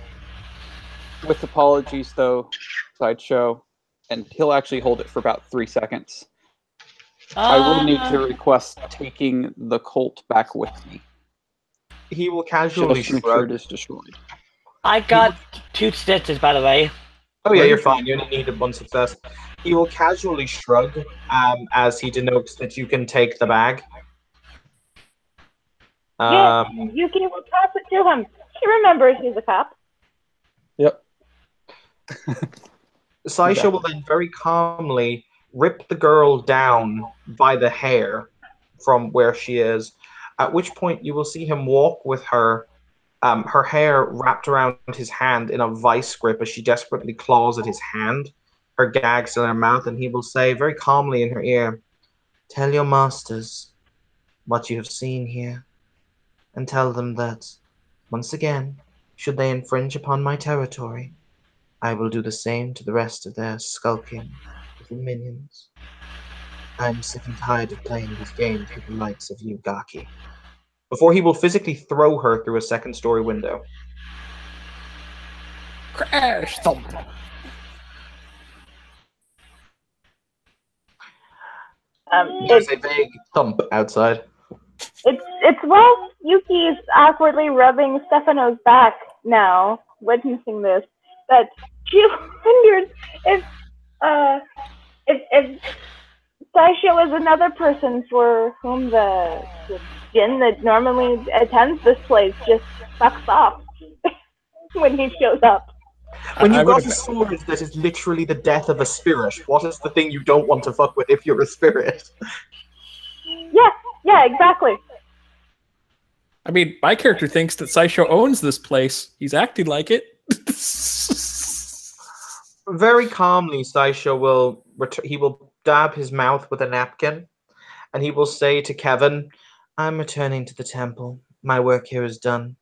"With apologies, though, Sideshow," and he'll actually hold it for about 3 seconds. I will need to request taking the Colt back with me. He will casually Just to make sure shrug. it is destroyed. I got 2 stitches, by the way. Oh yeah, you're fine. You only needed 1 success. He will casually shrug as he denotes that you can take the bag. Yes, Yuki will pass it to him. He remembers he's a cop. Yep. Saisha will then very calmly rip the girl down by the hair from where she is, at which point you will see him walk with her, her hair wrapped around his hand in a vice grip as she desperately claws at his hand, her gag still in her mouth, and he will say very calmly in her ear, "Tell your masters what you have seen here, and tell them that, once again, should they infringe upon my territory, I will do the same to the rest of their skulking little minions. I'm sick and tired of playing these games with the likes of you, Gaki. Before he will physically throw her through a second-story window. Crash! Thump! There's a vague thump outside. It's while Yuki's awkwardly rubbing Stefano's back now, witnessing this, that she wonders if Saisho is another person for whom the djinn that normally attends this place just fucks off when he shows up. When you got a sword that is literally the death of a spirit, what is the thing you don't want to fuck with if you're a spirit? Yeah, exactly. I mean, my character thinks that Saisho owns this place. He's acting like it. Very calmly, Saisho will dab his mouth with a napkin, and he will say to Kevin, "I'm returning to the temple. My work here is done.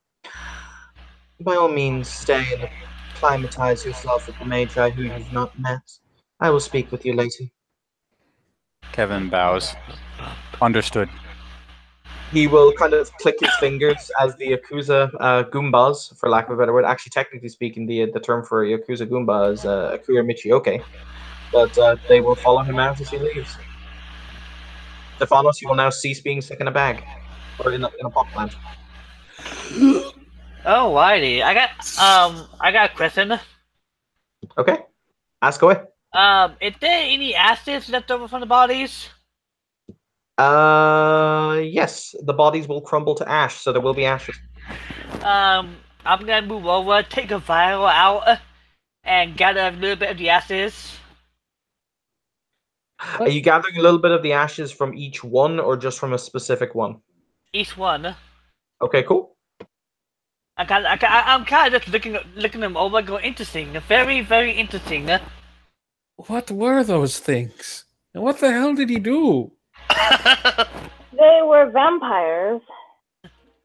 By all means, stay and acclimatize yourself with the Magi who you've not met. I will speak with you later." Kevin bows. Understood. He will kind of click his fingers as the Yakuza Goombas, for lack of a better word. Actually, technically speaking, the term for Yakuza Goomba is Akuya Michioke. But they will follow him out as he leaves. Stephanos, you will now cease being sick in a bag. Or in a pot plant. Alrighty, I got a question. Okay. Ask away. Is there any ashes left over from the bodies? Yes. The bodies will crumble to ash, so there will be ashes. I'm gonna move over, take a vial out, and gather a little bit of the ashes. Are you gathering a little bit of the ashes from each one, or just from a specific one? Each one. Okay, cool. I'm kind of just looking them over, going interesting, very, very interesting. What were those things? And what the hell did he do? They were vampires,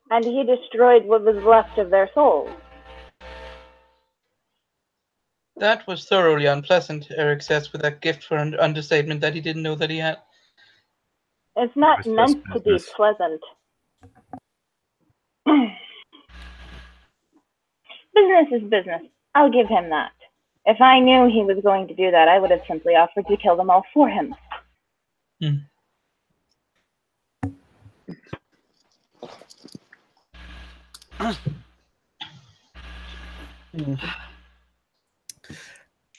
and he destroyed what was left of their souls. That was thoroughly unpleasant, Eric says with a gift for an understatement that he didn't know that he had. It's not meant to be pleasant. Business is business. I'll give him that. If I knew he was going to do that, I would have simply offered to kill them all for him.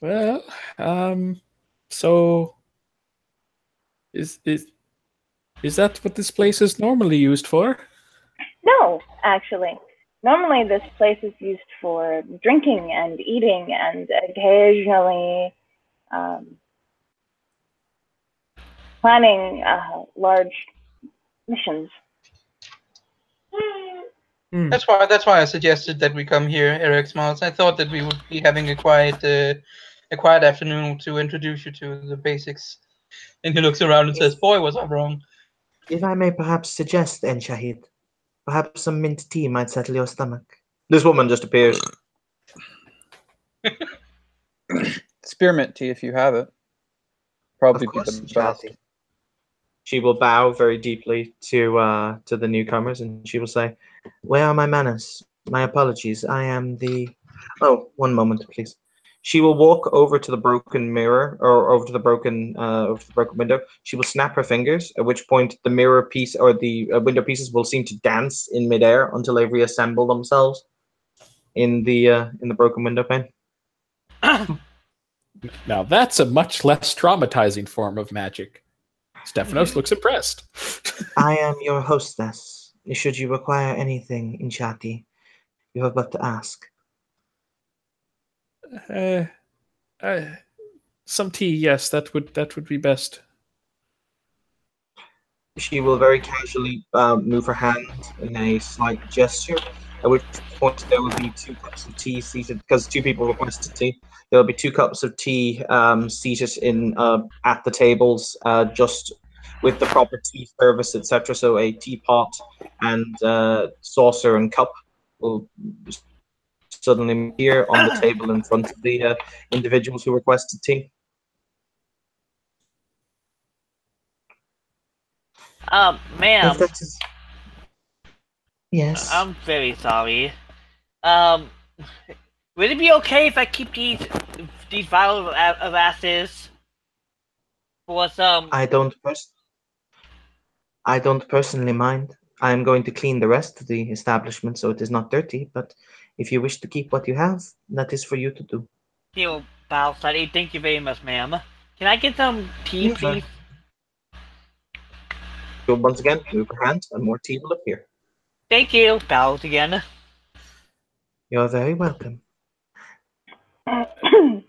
Well, so is that what this place is normally used for? No, actually. Normally this place is used for drinking and eating and occasionally planning large missions. That's why I suggested that we come here, Eric Smalls. I thought that we would be having a quiet afternoon to introduce you to the basics. And he looks around and says, "Boy, was I wrong." If I may perhaps suggest, En Shahid, perhaps some mint tea might settle your stomach. This woman just appears. Spearmint tea, if you have it. Probably Of be course, the best. She will bow very deeply to the newcomers, and she will say, "Where are my manners? My apologies. I am the..." Oh, one moment, please. She will walk over to the broken mirror, or over to the broken window. She will snap her fingers, at which point the mirror piece or the window pieces will seem to dance in midair until they reassemble themselves in the broken window pane. Now that's a much less traumatizing form of magic. Stephanos looks impressed. I am your hostess. Should you require anything in Shati, you have but to ask. Some tea, yes, that would be best. She will very casually move her hand in a slight gesture, at which point there will be 2 cups of tea seated, because 2 people requested tea. There will be 2 cups of tea seated in at the tables, just with the proper tea service, etc. So a teapot and saucer and cup will suddenly appear on the table in front of the individuals who requested tea. Ma'am, If that is... Yes. I'm very sorry. Would it be okay if I keep these vials of asses for some? I don't personally mind. I am going to clean the rest of the establishment so it is not dirty, but if you wish to keep what you have, that is for you to do. You bow slightly. Thank you very much, ma'am. Can I get some tea, Yes, sir. please? So once again, move your hand and more tea will appear. Thank you. Bows again. You're very welcome.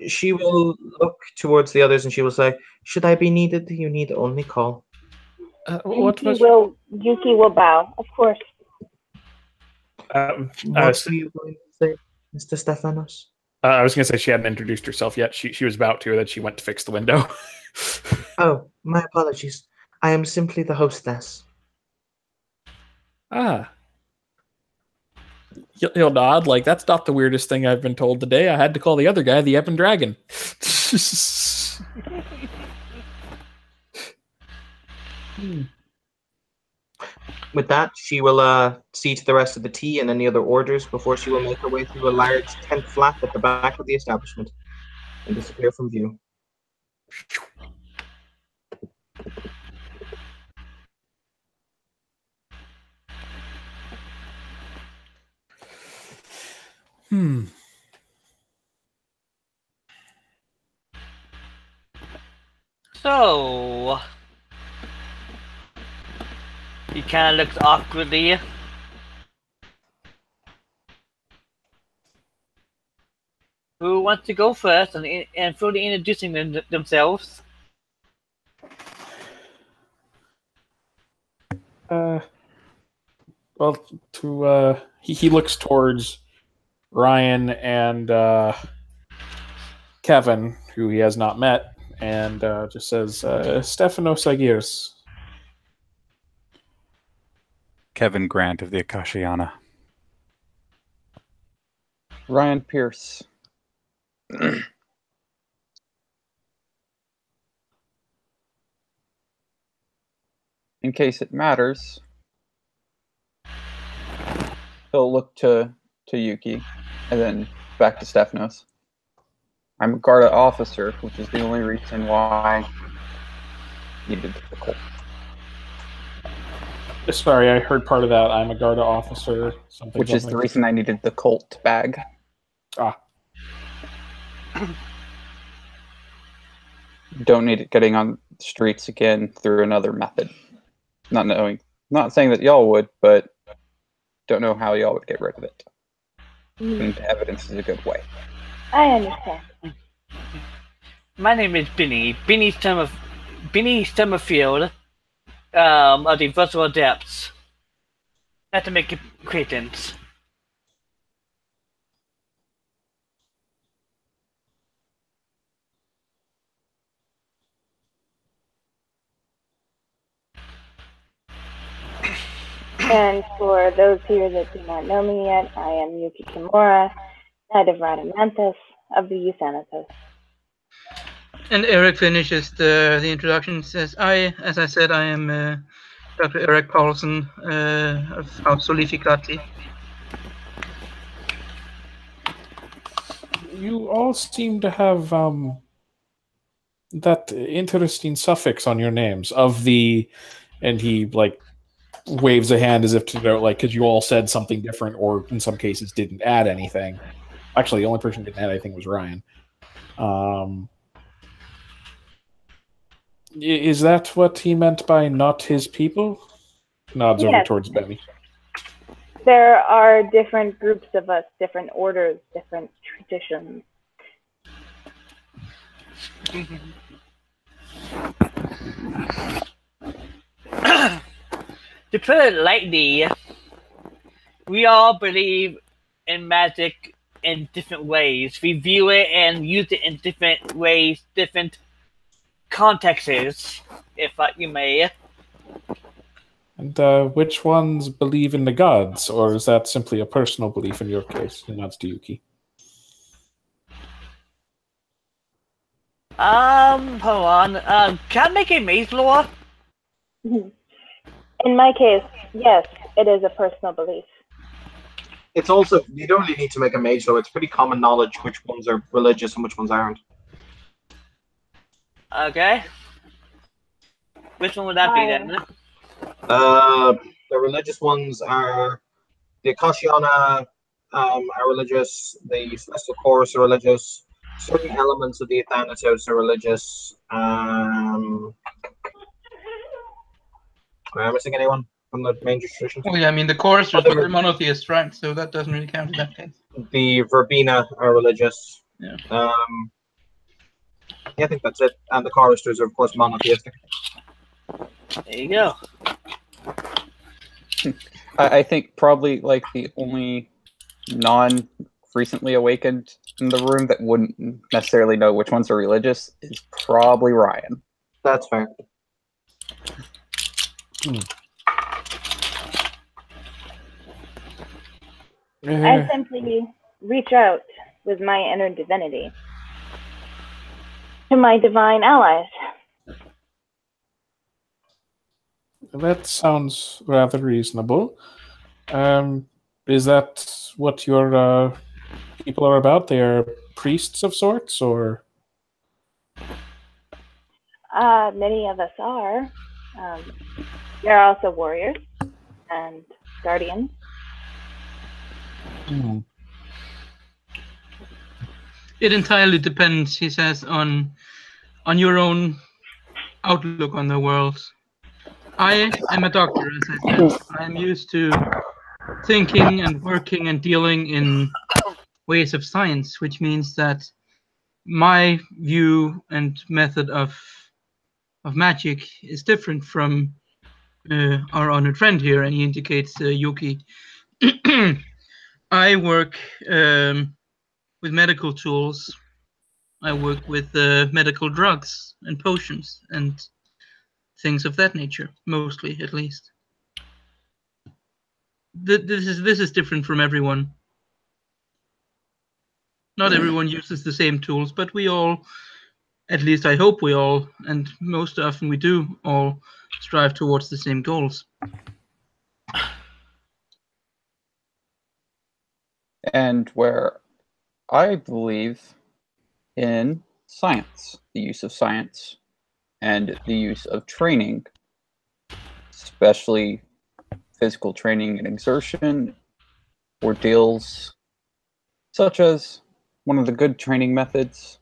She will look towards the others and she will say, should I be needed, you need only call. Yuki will bow, of course. What were you going to say, Mr. Stephanos? I was going to say she hadn't introduced herself yet. She was about to, that she went to fix the window. Oh, my apologies. I am simply the hostess. Ah. He'll nod, like, that's not the weirdest thing I've been told today. I had to call the other guy the Ebon Dragon. With that, she will see to the rest of the tea and any other orders before she will make her way through a large tent flap at the back of the establishment and disappear from view. So he kind of looks awkwardly. Who wants to go first and fully introducing themselves? Well, he looks towards Ryan and Kevin, who he has not met, and just says, Stephanos Agiris. Kevin Grant of the Akashiana. Ryan Pierce. In case it matters, he'll look to Yuki and then back to Stephanos. I'm a Garda officer, which is the only reason why I needed the Colt. Sorry, I heard part of that. I'm a Garda officer. Which is the reason I needed the Colt bag. Ah. Don't need it getting on the streets again through another method. Not saying that y'all would, but don't know how y'all would get rid of it. And evidence is a good way. I understand. My name is Benny. Benny Summerfield of the Virtual Depths. Not to make acquaintance. And for those here that do not know me yet, I am Yuki Kimura, Knight of Rhadamanthus of the Euthanatos. And Eric finishes the introduction. Says, as I said, I am Dr. Eric Paulson of House Solifikati. You all seem to have that interesting suffix on your names of the, and he like waves a hand as if to know, like, because you all said something different, or in some cases didn't add anything. Actually, the only person who didn't add anything was Ryan. Is that what he meant by not his people? Nods over towards Benny. There are different groups of us, different orders, different traditions. To put it lightly, we all believe in magic in different ways. We view it and use it in different ways, different contexts, if you may. And which ones believe in the gods, or is that simply a personal belief in your case? And that's Yuki. Hold on. Can I make a maze lore? In my case, yes, it is a personal belief. It's also, you don't really need to make a mage, though. It's pretty common knowledge which ones are religious and which ones aren't. Okay. Which one would that be then? The religious ones are the Akashiana are religious, the Celestial Chorus are religious, certain elements of the Athanatos are religious. Am I missing anyone from the main tradition? Well, yeah, I mean, the choristers were monotheists, right? So that doesn't really count in that case. The Verbena are religious. Yeah. Yeah, I think that's it. And the choristers are, of course, monotheistic. There you go. I think probably like the only non-recently awakened in the room that wouldn't necessarily know which ones are religious is probably Ryan. That's fair. I simply reach out with my inner divinity to my divine allies. That sounds rather reasonable. Is that what your people are about? They are priests of sorts, or? Many of us are. There are also warriors and guardians. It entirely depends, he says, on your own outlook on the world. I am a doctor, as I said. I am used to thinking and working and dealing in ways of science, which means that my view and method of magic is different from our honored friend here, and he indicates Yuki. I work with medical tools. I work with medical drugs and potions and things of that nature, mostly, at least. This is different from everyone. Not everyone uses the same tools, but we all, at least I hope we all, and most often we do, all strive towards the same goals. And where I believe in science, the use of science, and the use of training, especially physical training and exertion, ordeals, such as one of the good training methods,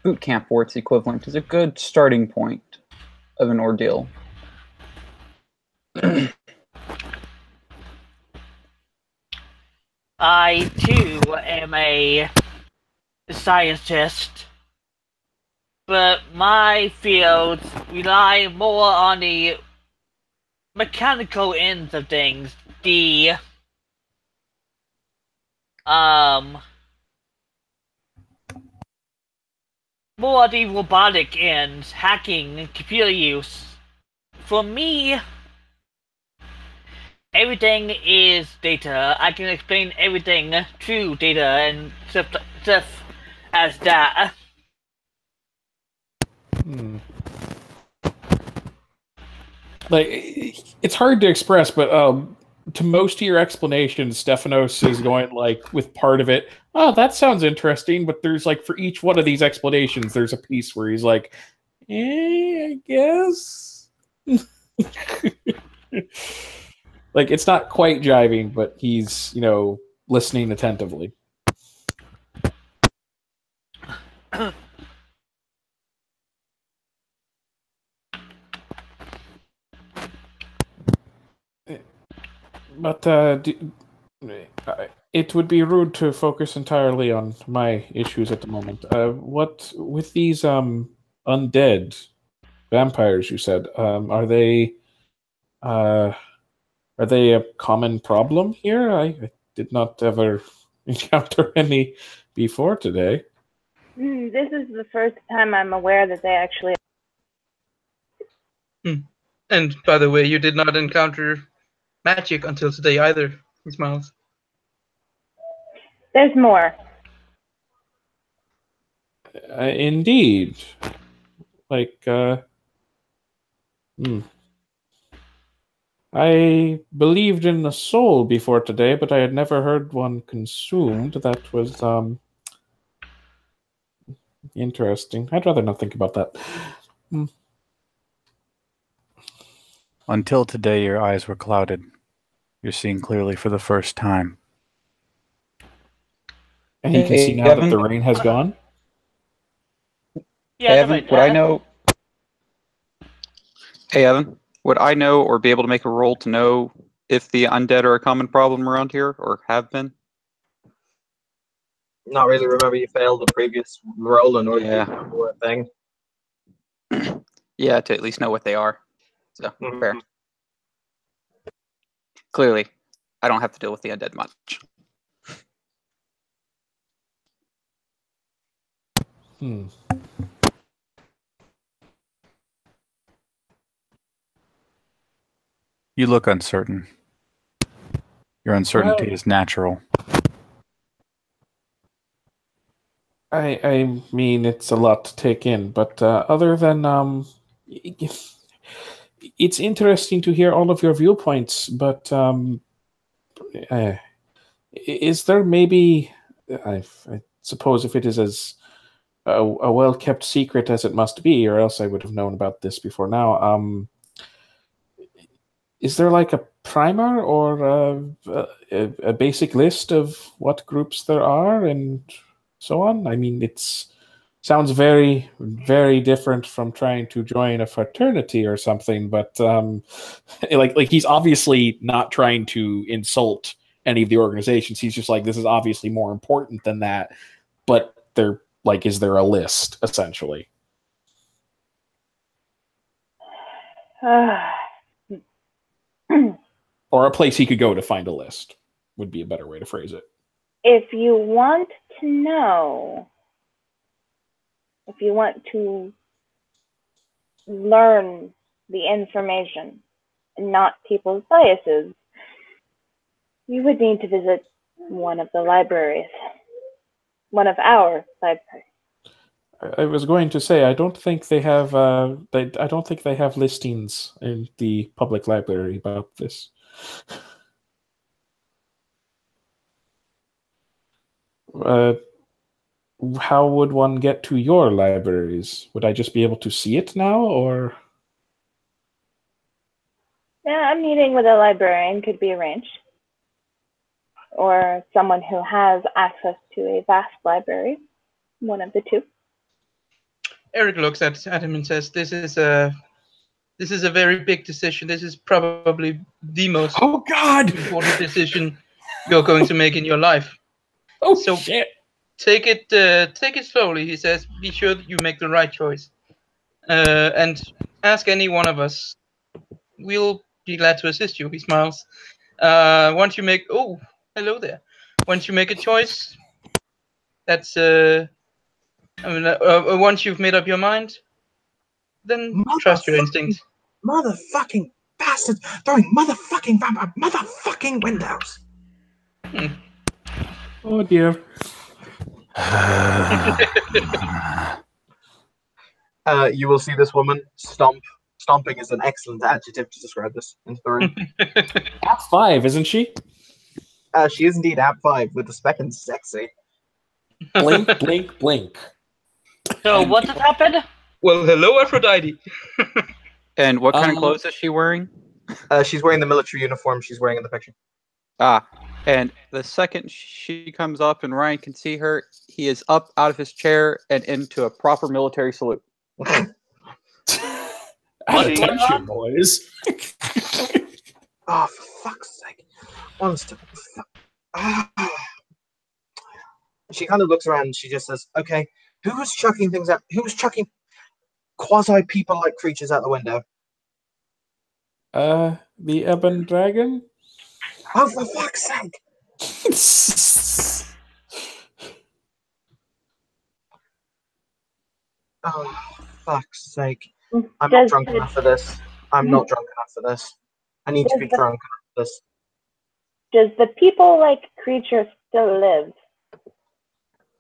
boot camp or its equivalent, is a good starting point of an ordeal. I, too, am a scientist, but my fields rely more on the mechanical ends of things, the more the robotic ends, hacking, computer use. For me, everything is data. I can explain everything through data and stuff as that. Like, it's hard to express, but to most of your explanations, Stephanos is going like with part of it. Oh, that sounds interesting, but there's like for each one of these explanations, there's a piece where he's like, I guess. Like, it's not quite jiving, but he's, listening attentively. But it would be rude to focus entirely on my issues at the moment. What with these undead vampires? You said are they a common problem here? I did not ever encounter any before today. This is the first time I'm aware that they actually. And by the way, you did not encounter magic until today either. He smiles. There's more. Indeed. Like, I believed in the soul before today, but I had never heard one consumed. That was, interesting. I'd rather not think about that. Until today, your eyes were clouded. You're seeing clearly for the first time. And you can see now that the rain has gone? Yeah, Evan, like would I that. know? Hey, Evan, would I know or be able to make a roll to know if the undead are a common problem around here or have been? Not really. Remember, you failed the previous roll in order Yeah. to remember a thing. Yeah, to at least know what they are. So, fair. Clearly, I don't have to deal with the undead much. You look uncertain. Your uncertainty Well- is natural. I mean, it's a lot to take in, but other than it's interesting to hear all of your viewpoints. But is there maybe? I suppose if it is as a well-kept secret as it must be, or else I would have known about this before now. Is there like a primer or a basic list of what groups there are and so on? I mean, sounds very, very different from trying to join a fraternity or something. But like he's obviously not trying to insult any of the organizations. He's just like, this is obviously more important than that. But they're like, is there a list essentially? Or a place he could go to find a list would be a better way to phrase it. If you want to know, if you want to learn the information and not people's biases, you would need to visit one of the libraries, one of our libraries. I was going to say I don't think they have. I don't think they have listings in the public library about this. How would one get to your libraries? Would I just be able to see it now, or? Yeah, a meeting with a librarian could be arranged, or someone who has access to a vast library, one of the two. Eric looks at him and says, "This is a very big decision. This is probably the most important decision you're going to make in your life. Oh, so shit! Take it slowly." He says, "Be sure that you make the right choice, and ask any one of us. We'll be glad to assist you." He smiles. Once you make hello there. Once you make a choice, that's once you've made up your mind, then trust your instincts. Motherfucking bastards throwing motherfucking vampire motherfucking windows. Oh dear. You will see this woman stomp. Stomping is an excellent adjective to describe this into the room. App 5, isn't she? She is indeed App 5 with the spec and sexy. Blink, blink, blink. So what has happened? Well, hello, Aphrodite. And what kind of clothes is she wearing? She's wearing the military uniform she's wearing in the picture. And the second she comes up and Ryan can see her, he is up out of his chair and into a proper military salute. Attention, boys. Oh, for fuck's sake. She kind of looks around and she just says, okay, who was chucking things out? Who was chucking quasi-people-like creatures out the window? The Ebon Dragon? Oh, for fuck's sake! Oh, fuck's sake. I'm not drunk enough for this. I'm not drunk enough for this. I need to be drunk enough for this. Does the people-like creature still live?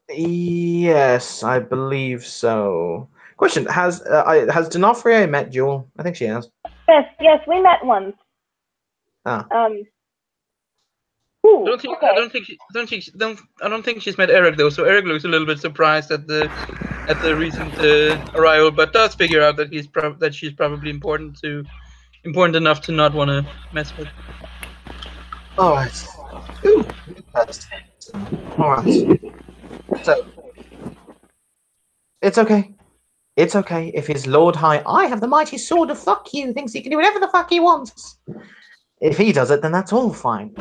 Yes, I believe so. Question: Has D'Onofrio met Jewel? I think she has. Yes, we met once. Ah. Ooh, I don't think she's met Eric though. So Eric looks a little bit surprised at the recent arrival, but does figure out that she's probably important enough to not want to mess with. All right. Ooh, that's all right. So it's okay. It's okay if his Lord High, I have the mighty sword of fuck you, thinks he can do whatever the fuck he wants. If he does it, then that's all fine.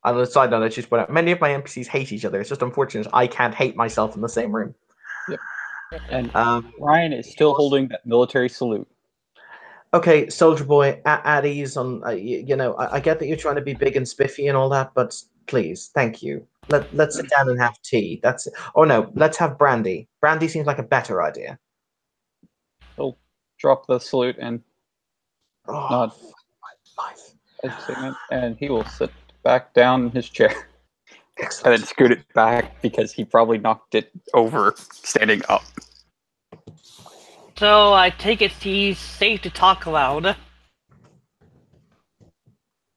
On the side note, I just point out many of my NPCs hate each other. It's just unfortunate I can't hate myself in the same room. Yep. And Ryan is still holding that military salute. Okay, Soldier Boy, at ease on. You know, I get that you're trying to be big and spiffy and all that, but please, thank you. Let's sit down and have tea. That's or no, let's have brandy. Brandy seems like a better idea. He'll drop the salute and nod, my life. and he will sit back down in his chair. Excellent. And then scoot it back because he probably knocked it over standing up. So I take it he's safe to talk aloud.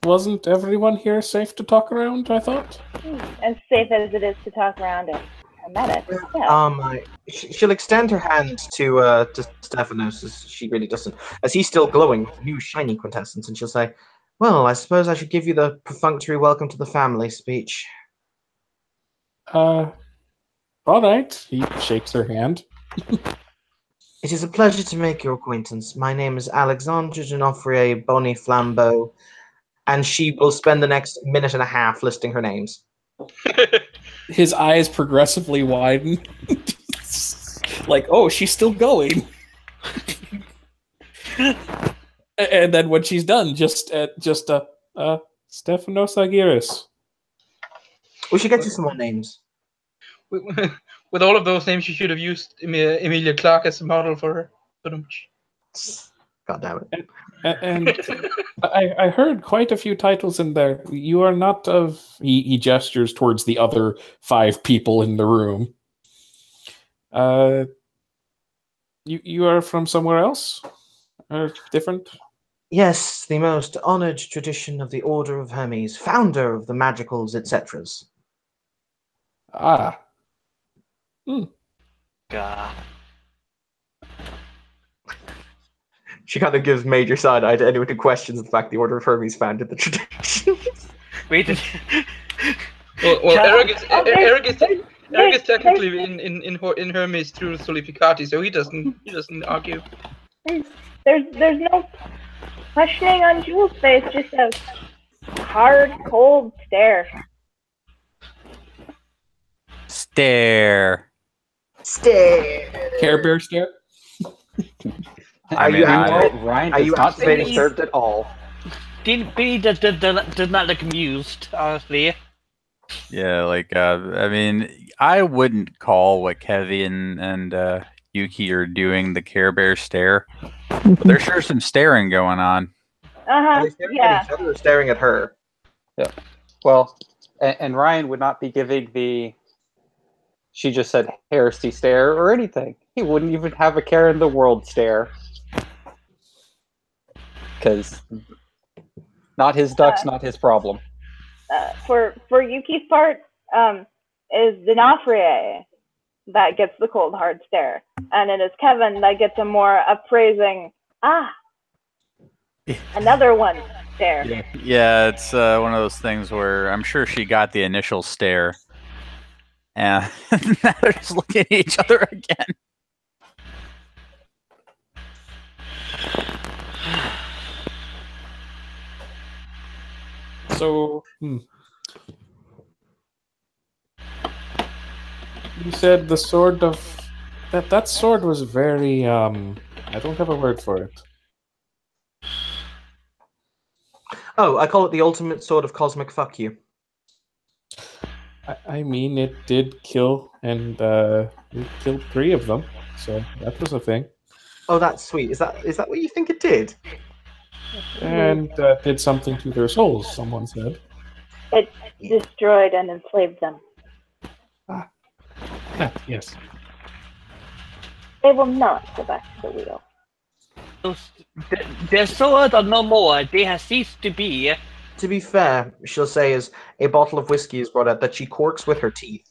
Wasn't everyone here safe to talk around, I thought? As safe as it is to talk around a medic. Yeah. She'll extend her hand to Stephanos, as she really doesn't, as he's still glowing with new shiny quintessence, and she'll say, "Well, I suppose I should give you the perfunctory welcome to the family speech." All right. He shakes her hand. It is a pleasure to make your acquaintance. My name is Alexandre D'Onofrio Bonnie Flambeau, and she will spend the next minute and a half listing her names. His eyes progressively widen. Like, oh, she's still going. And then when she's done, Stephanos Agiris. We should get you some more names. With all of those names, you should have used Emilia Clarke as a model for her. God damn it. And I heard quite a few titles in there. You are not of... He gestures towards the other 5 people in the room. You are from somewhere else? Or different? Yes, the most honored tradition of the Order of Hermes, founder of the Magicals, etc. Ah. God. She kind of gives major side eye to anyone who questions the fact the Order of Hermes founded the tradition. Wait. Eric is technically in Hermes through Solificati, so he doesn't argue. There's no questioning on Jewel's face, just a hard, cold stare. Stare. Care Bear stare? Ryan is not being served at all. Billy does not look amused, honestly. Yeah, like, I mean, I wouldn't call what Kevin and Yuki are doing the Care Bear stare. But there's sure some staring going on. Uh-huh, yeah. Each other or staring at her. Yeah. Well, and Ryan would not be giving the... She just said heresy stare or anything. He wouldn't even have a care in the world stare. Because not his ducks, not his problem. For Yuki's part, is D'Onofrio that gets the cold hard stare, and it is Kevin that gets a more appraising another one stare. Yeah, it's one of those things where I'm sure she got the initial stare, and now they're just looking at each other again. So, you said the sword of... That sword was very, I don't have a word for it. Oh, I call it the ultimate sword of cosmic fuck you. I mean, it did kill and We killed 3 of them, so that was a thing. Oh, that's sweet. Is that what you think it did? And did something to their souls, someone said. It destroyed and enslaved them. Yes. They will not go back to the wheel. Their swords are no more. They have ceased to be. To be fair, she'll say as a bottle of whiskey is brought out that she corks with her teeth,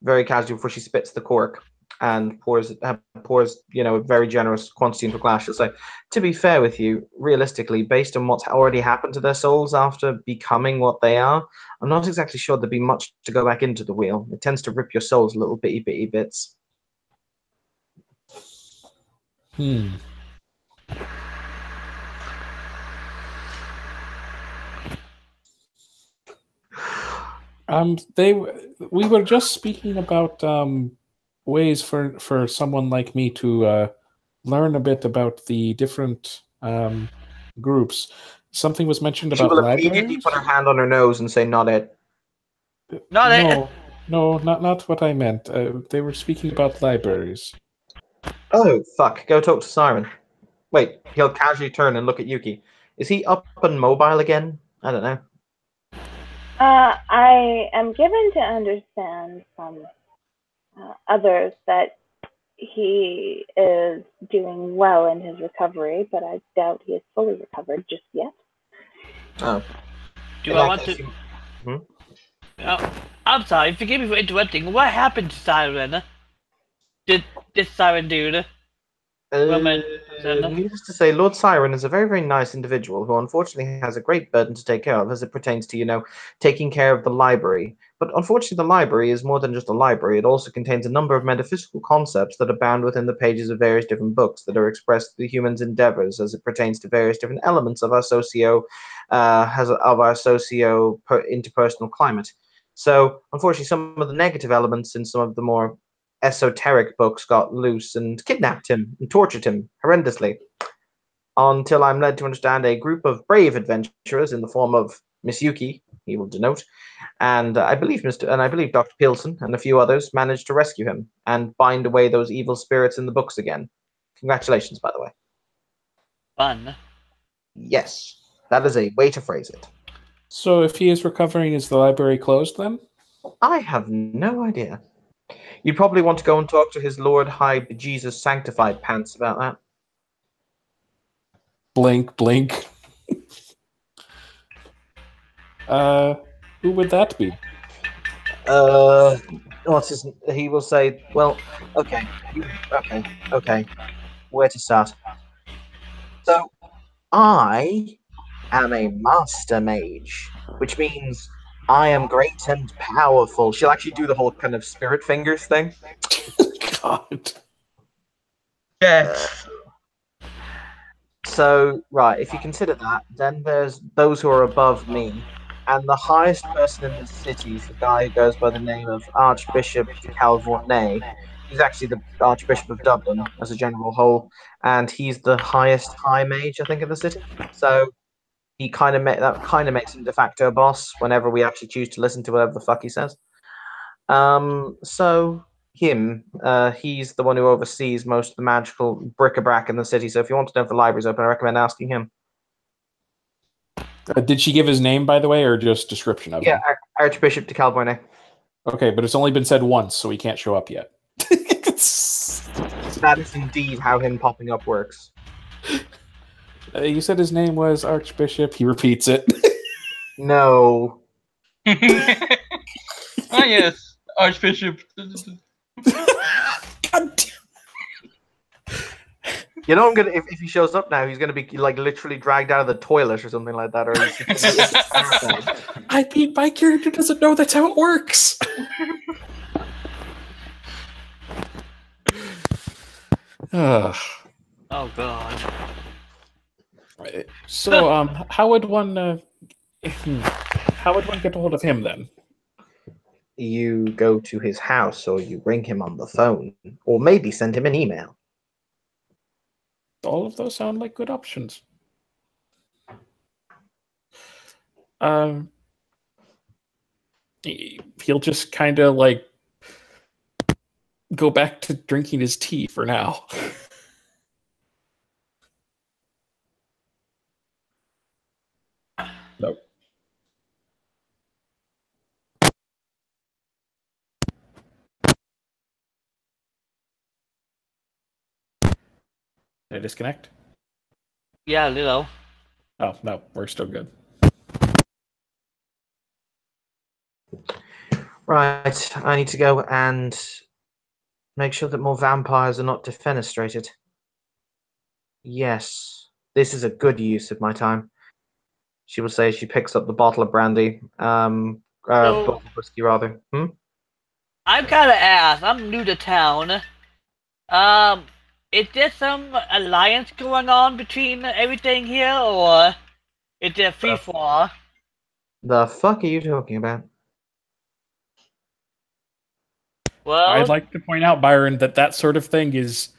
very casually before she spits the cork and pours a very generous quantity into a glass. She'll say, to be fair with you, realistically, based on what's already happened to their souls after becoming what they are, I'm not exactly sure there'd be much to go back into the wheel. It tends to rip your souls little bitty bits. We were just speaking about ways for someone like me to learn a bit about the different groups. Something was mentioned about She will libraries. immediately put her hand on her nose and say, "Not it." No, not what I meant. They were speaking about libraries. Oh, fuck. Go talk to Siren. Wait, he'll casually turn and look at Yuki. Is he up and mobile again? I don't know. I am given to understand from others that he is doing well in his recovery, but I doubt he is fully recovered just yet. Oh. Do I want to... I'm sorry, forgive me for interrupting. What happened to Siren? Did this Siren dude? Needless to say, Lord Siren is a very, very nice individual who unfortunately has a great burden to take care of as it pertains to, taking care of the library. But unfortunately, the library is more than just a library. It also contains a number of metaphysical concepts that are bound within the pages of various different books that are expressed through humans' endeavors as it pertains to various different elements of our interpersonal climate. So, unfortunately, some of the negative elements in some of the more esoteric books got loose and kidnapped him and tortured him horrendously, until I'm led to understand a group of brave adventurers in the form of Miss Yuki, he will denote, and I believe Dr. Pilson and a few others managed to rescue him and bind away those evil spirits in the books again. Congratulations, by the way. Fun. Yes, that is a way to phrase it. So if he is recovering, is the library closed then? I have no idea. You'd probably want to go and talk to his Lord High Jesus Sanctified Pants about that. Blink, blink. Who would that be? He will say, well, okay. Where to start? So, I am a master mage, which means I am great and powerful. She'll actually do the whole kind of spirit fingers thing. God. Yes. So, right, if you consider that, then there's those who are above me. And the highest person in the city is the guy who goes by the name of Archbishop de Calvornay. He's actually the Archbishop of Dublin as a general whole, and he's the highest high mage, I think, in the city. So he kind of makes him de facto boss whenever we actually choose to listen to whatever the fuck he says. So him, he's the one who oversees most of the magical bric-a-brac in the city. So if you want to know if the library's open, I recommend asking him. Did she give his name, by the way, or just description of him? Yeah, Archbishop de Calvornay. Okay, but it's only been said once, so he can't show up yet. That is indeed how him popping up works. You said his name was Archbishop. He repeats it. No. Ah, yes, Archbishop. God damn. You know, if he shows up now, he's gonna be like literally dragged out of the toilet or something like that. Or I mean, my character doesn't know that's how it works. Oh God. So, how would one get a hold of him then? You go to his house, or you ring him on the phone, or maybe send him an email. All of those sound like good options. He'll just kind of like go back to drinking his tea for now. Nope. Did I disconnect? Yeah, a little. Oh, no, we're still good. Right, I need to go and make sure that more vampires are not defenestrated. Yes, this is a good use of my time. She will say as she picks up the bottle of brandy, bottle of whiskey rather. I've got to ask. I'm new to town. Is there some alliance going on between everything here, or is there free for all? The fuck are you talking about? Well, I'd like to point out, Byron, that sort of thing is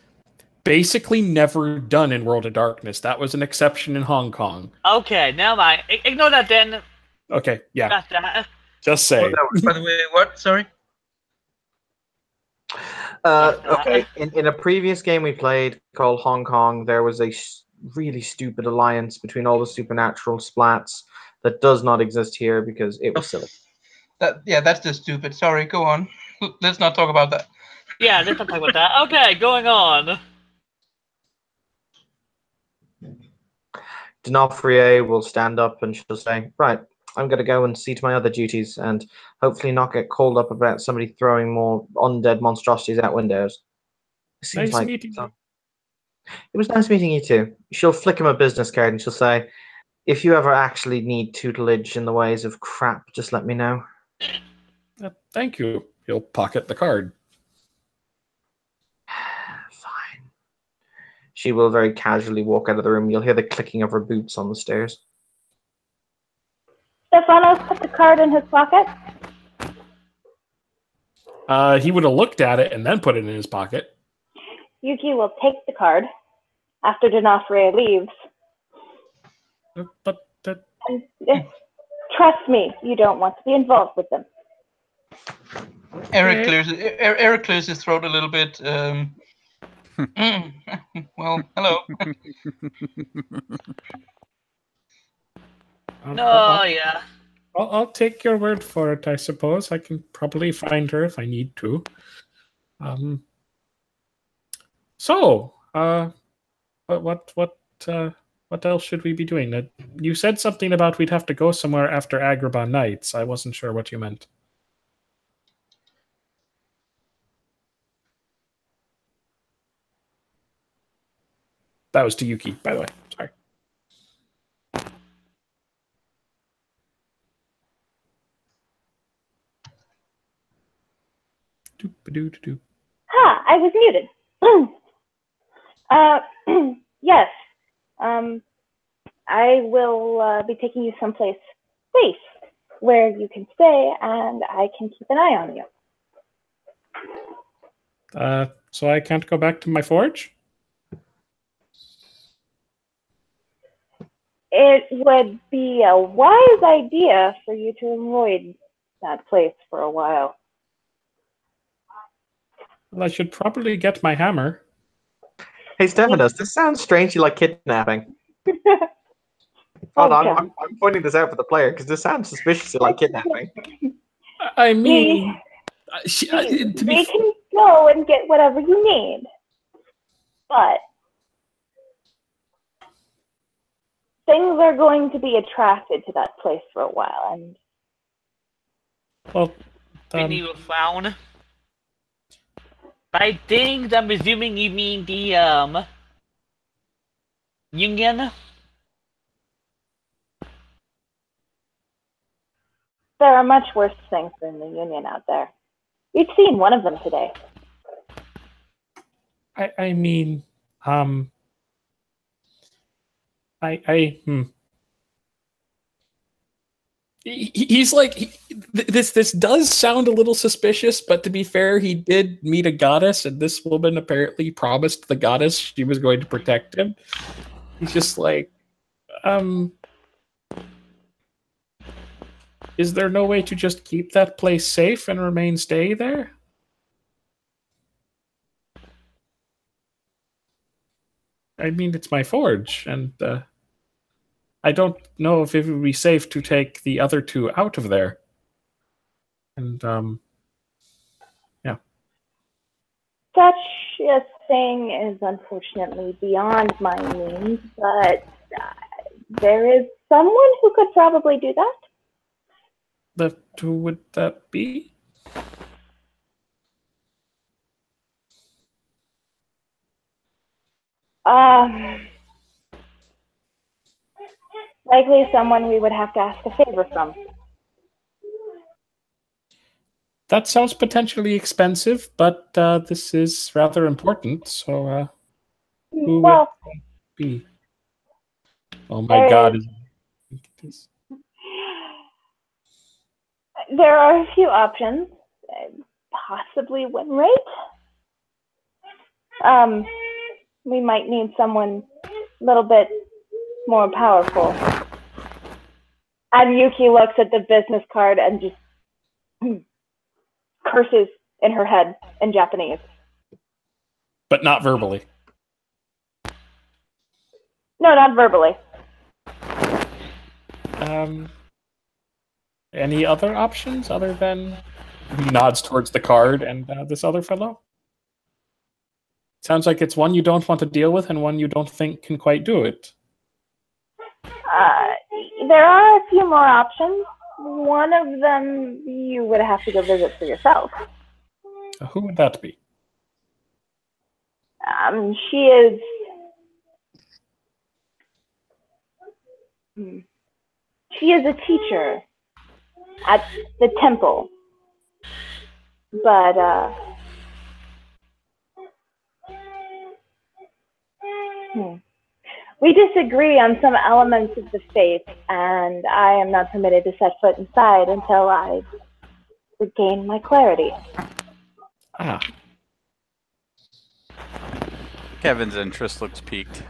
basically never done in World of Darkness. That was an exception in Hong Kong. okay, never mind. Ignore that then. Okay, yeah. Got that. Just say. By the way, what? Sorry. Okay, in a previous game we played called Hong Kong, there was a really stupid alliance between all the supernatural splats that does not exist here because it was silly. That's just stupid. Sorry, go on. Let's not talk about that. Yeah, let's not talk about that. Okay, going on. D'Onofrier will stand up and she'll say, right, I'm going to go and see to my other duties and hopefully not get called up about somebody throwing more undead monstrosities out windows. Seems Nice like meeting you. It was nice meeting you too. She'll flick him a business card and she'll say, if you ever actually need tutelage in the ways of crap, just let me know. Thank you. He'll pocket the card. Fine. She will very casually walk out of the room. You'll hear the clicking of her boots on the stairs. Stephanos put the card in his pocket. He would have looked at it and then put it in his pocket. Yuki will take the card after D'Onofrier leaves. But And trust me, you don't want to be involved with them. Eric clears his throat a little bit. Well, hello. Yeah. I'll take your word for it, I suppose. I can probably find her if I need to. What else should we be doing? You said something about we'd have to go somewhere after Agrabah Nights. I wasn't sure what you meant. That was to Yuki, by the way. Sorry. I was muted. Yes. I will be taking you someplace safe where you can stay and I can keep an eye on you. So I can't go back to my forge? It would be a wise idea for you to avoid that place for a while. Well, I should probably get my hammer. Hey, Stephanos, this sounds strangely like kidnapping. Hold on, I'm pointing this out for the player because this sounds suspiciously like kidnapping. I mean, we can go and get whatever you need, but things are going to be attracted to that place for a while, and well, Vinny will frown. By things, I'm assuming you mean the Union. there are much worse things than the Union out there. We've seen one of them today. I mean, He's like, this does sound a little suspicious, but to be fair, he did meet a goddess, and this woman apparently promised the goddess she was going to protect him. He's just like, is there no way to just keep that place safe and stay there? I mean, it's my forge, and I don't know if it would be safe to take the other two out of there. And, yeah. Such a thing is unfortunately beyond my means, but there is someone who could probably do that. Who would that be? Likely someone we would have to ask a favor from. That sounds potentially expensive, but this is rather important, so who would Well, that be? Oh my god. there are a few options. Possibly win rate. We might need someone a little bit more powerful. And Yuki looks at the business card and just curses in her head in Japanese. But not verbally. No, not verbally. Any other options other than he nods towards the card and this other fellow? Sounds like it's one you don't want to deal with and one you don't think can quite do it. There are a few more options. One of them you would have to go visit for yourself. Who would that be? She is... She is a teacher at the temple. But, we disagree on some elements of the faith, and I am not permitted to set foot inside until I regain my clarity. Ah. Kevin's interest looks piqued.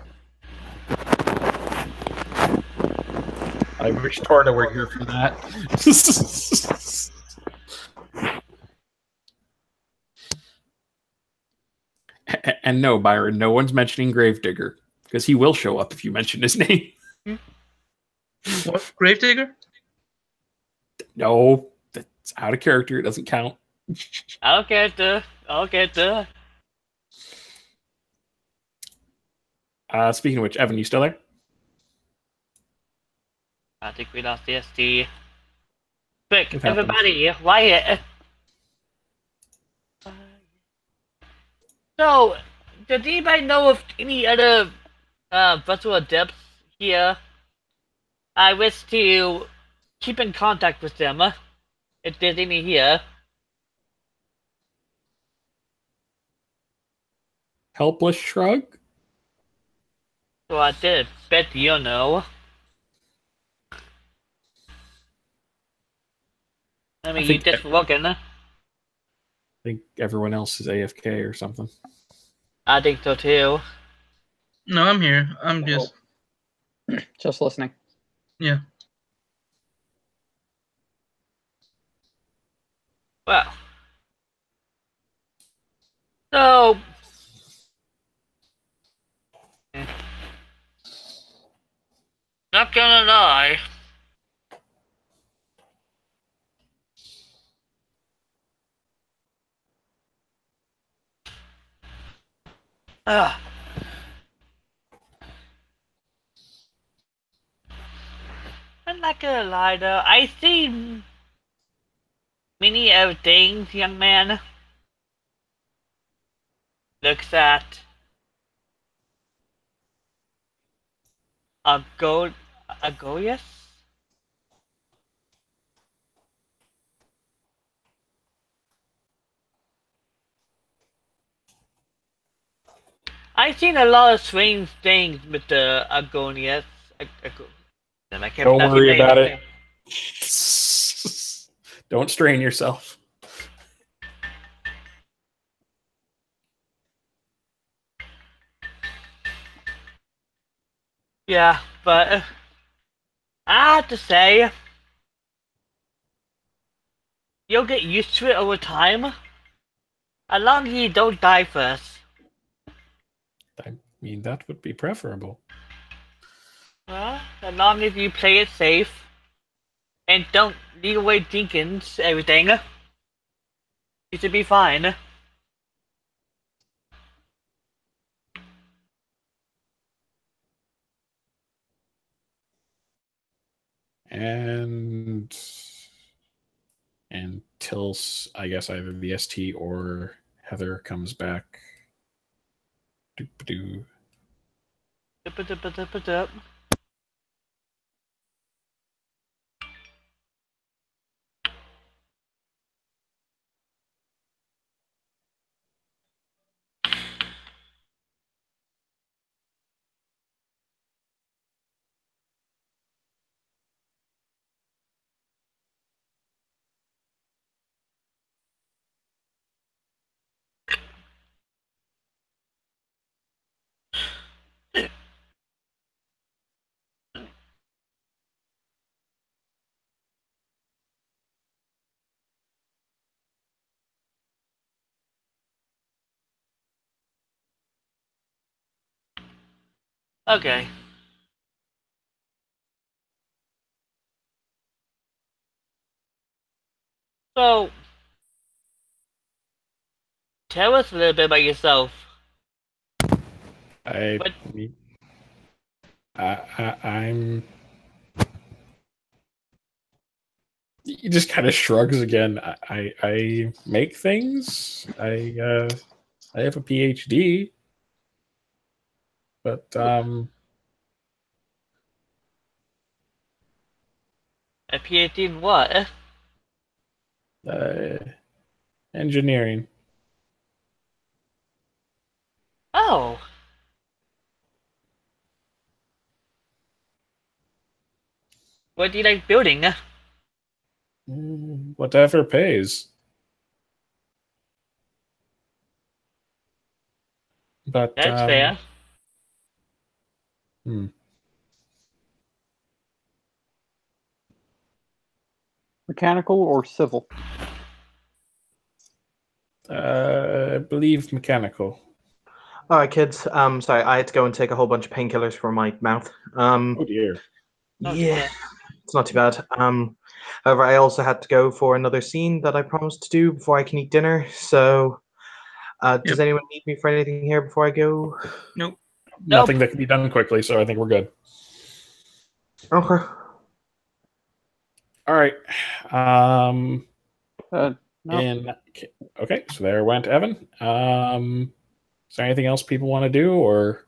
I wish Torta were here for that. And no, Byron, no one's mentioning Gravedigger, because he will show up if you mention his name. What? Gravedigger? No, that's out of character. It doesn't count. I'll get the. Speaking of which, Evan, you still there? I think we lost the SD. Quick, What happened? everybody, Wyatt. So, did anybody know of any other virtual adepts here? I wish to keep in contact with them if there's any here. Helpless shrug? So I did bet you know. I mean, I you think just looking. I think everyone else is AFK or something. I think so too. No, I'm here. I'm just Just listening. yeah. Well. So. Not gonna lie. I'm not gonna lie though, I see many of things, young man. Looks at Agorius? I've seen a lot of strange things with the Agonius. I can't Don't pronounce worry his name. about it. Don't strain yourself. Yeah, but I have to say, you'll get used to it over time. As long as you don't die first. I mean, that would be preferable. Well, as long as you play it safe and don't leave away Dinkins, everything, you should be fine. And until I guess either the ST or Heather comes back. Doop-a-doo. Dup-a-dup-a-dup-a-dup. Okay. So, tell us a little bit about yourself. I'm. He just kind of shrugs again. I make things. I have a PhD, but A PhD in what? Engineering. Oh. What do you like building? Whatever pays. But That's fair. Mechanical or civil? I believe mechanical. All right, kids. Sorry, I had to go and take a whole bunch of painkillers for my mouth. Oh dear. Yeah, it's not too bad. However, I also had to go for another scene that I promised to do before I can eat dinner. So, does anyone need me for anything here before I go? Nope. Nothing that can be done quickly, so I think we're good. Okay. All right. No. Okay, so there went Evan. Is there anything else people want to do, or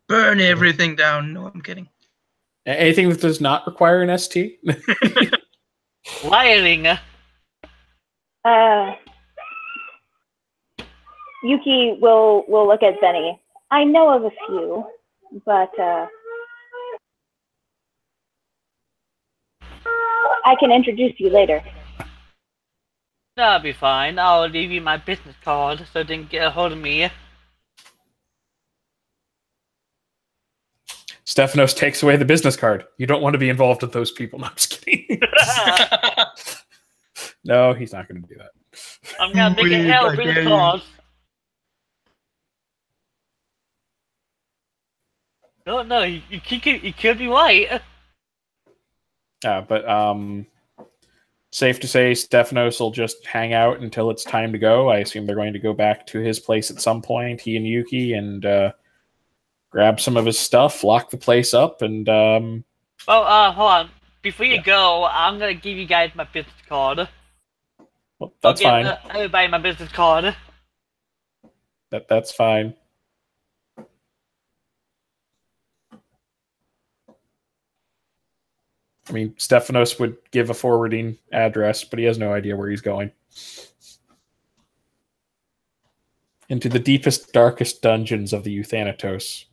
Burn everything down? No, I'm kidding. anything that does not require an ST? Wiring. Yuki will look at Benny. I know of a few, but I can introduce you later. That'll be fine. I'll leave you my business card so they can get a hold of me. Stephanos takes away the business card. You don't want to be involved with those people. No, I'm just kidding. No, he's not going to do that. I'm gonna make it hell for the cause. No, you could be right. But safe to say, Stephanos will just hang out until it's time to go. I assume they're going to go back to his place at some point, he and Yuki, and grab some of his stuff, lock the place up, and hold on. Before you go, I'm gonna give you guys my business card. Well, that's fine. Everybody my business card. That's fine. I mean, Stephanos would give a forwarding address, but he has no idea where he's going. Into the deepest, darkest dungeons of the Euthanatos.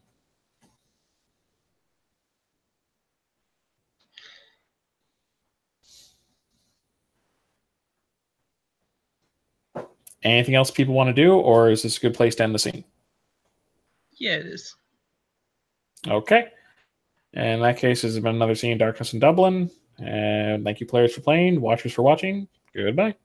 Anything else people want to do, or is this a good place to end the scene? Yeah, it is. Okay. In that case, this has been another scene in Darkness in Dublin. And thank you, players, for playing, watchers for watching. Goodbye.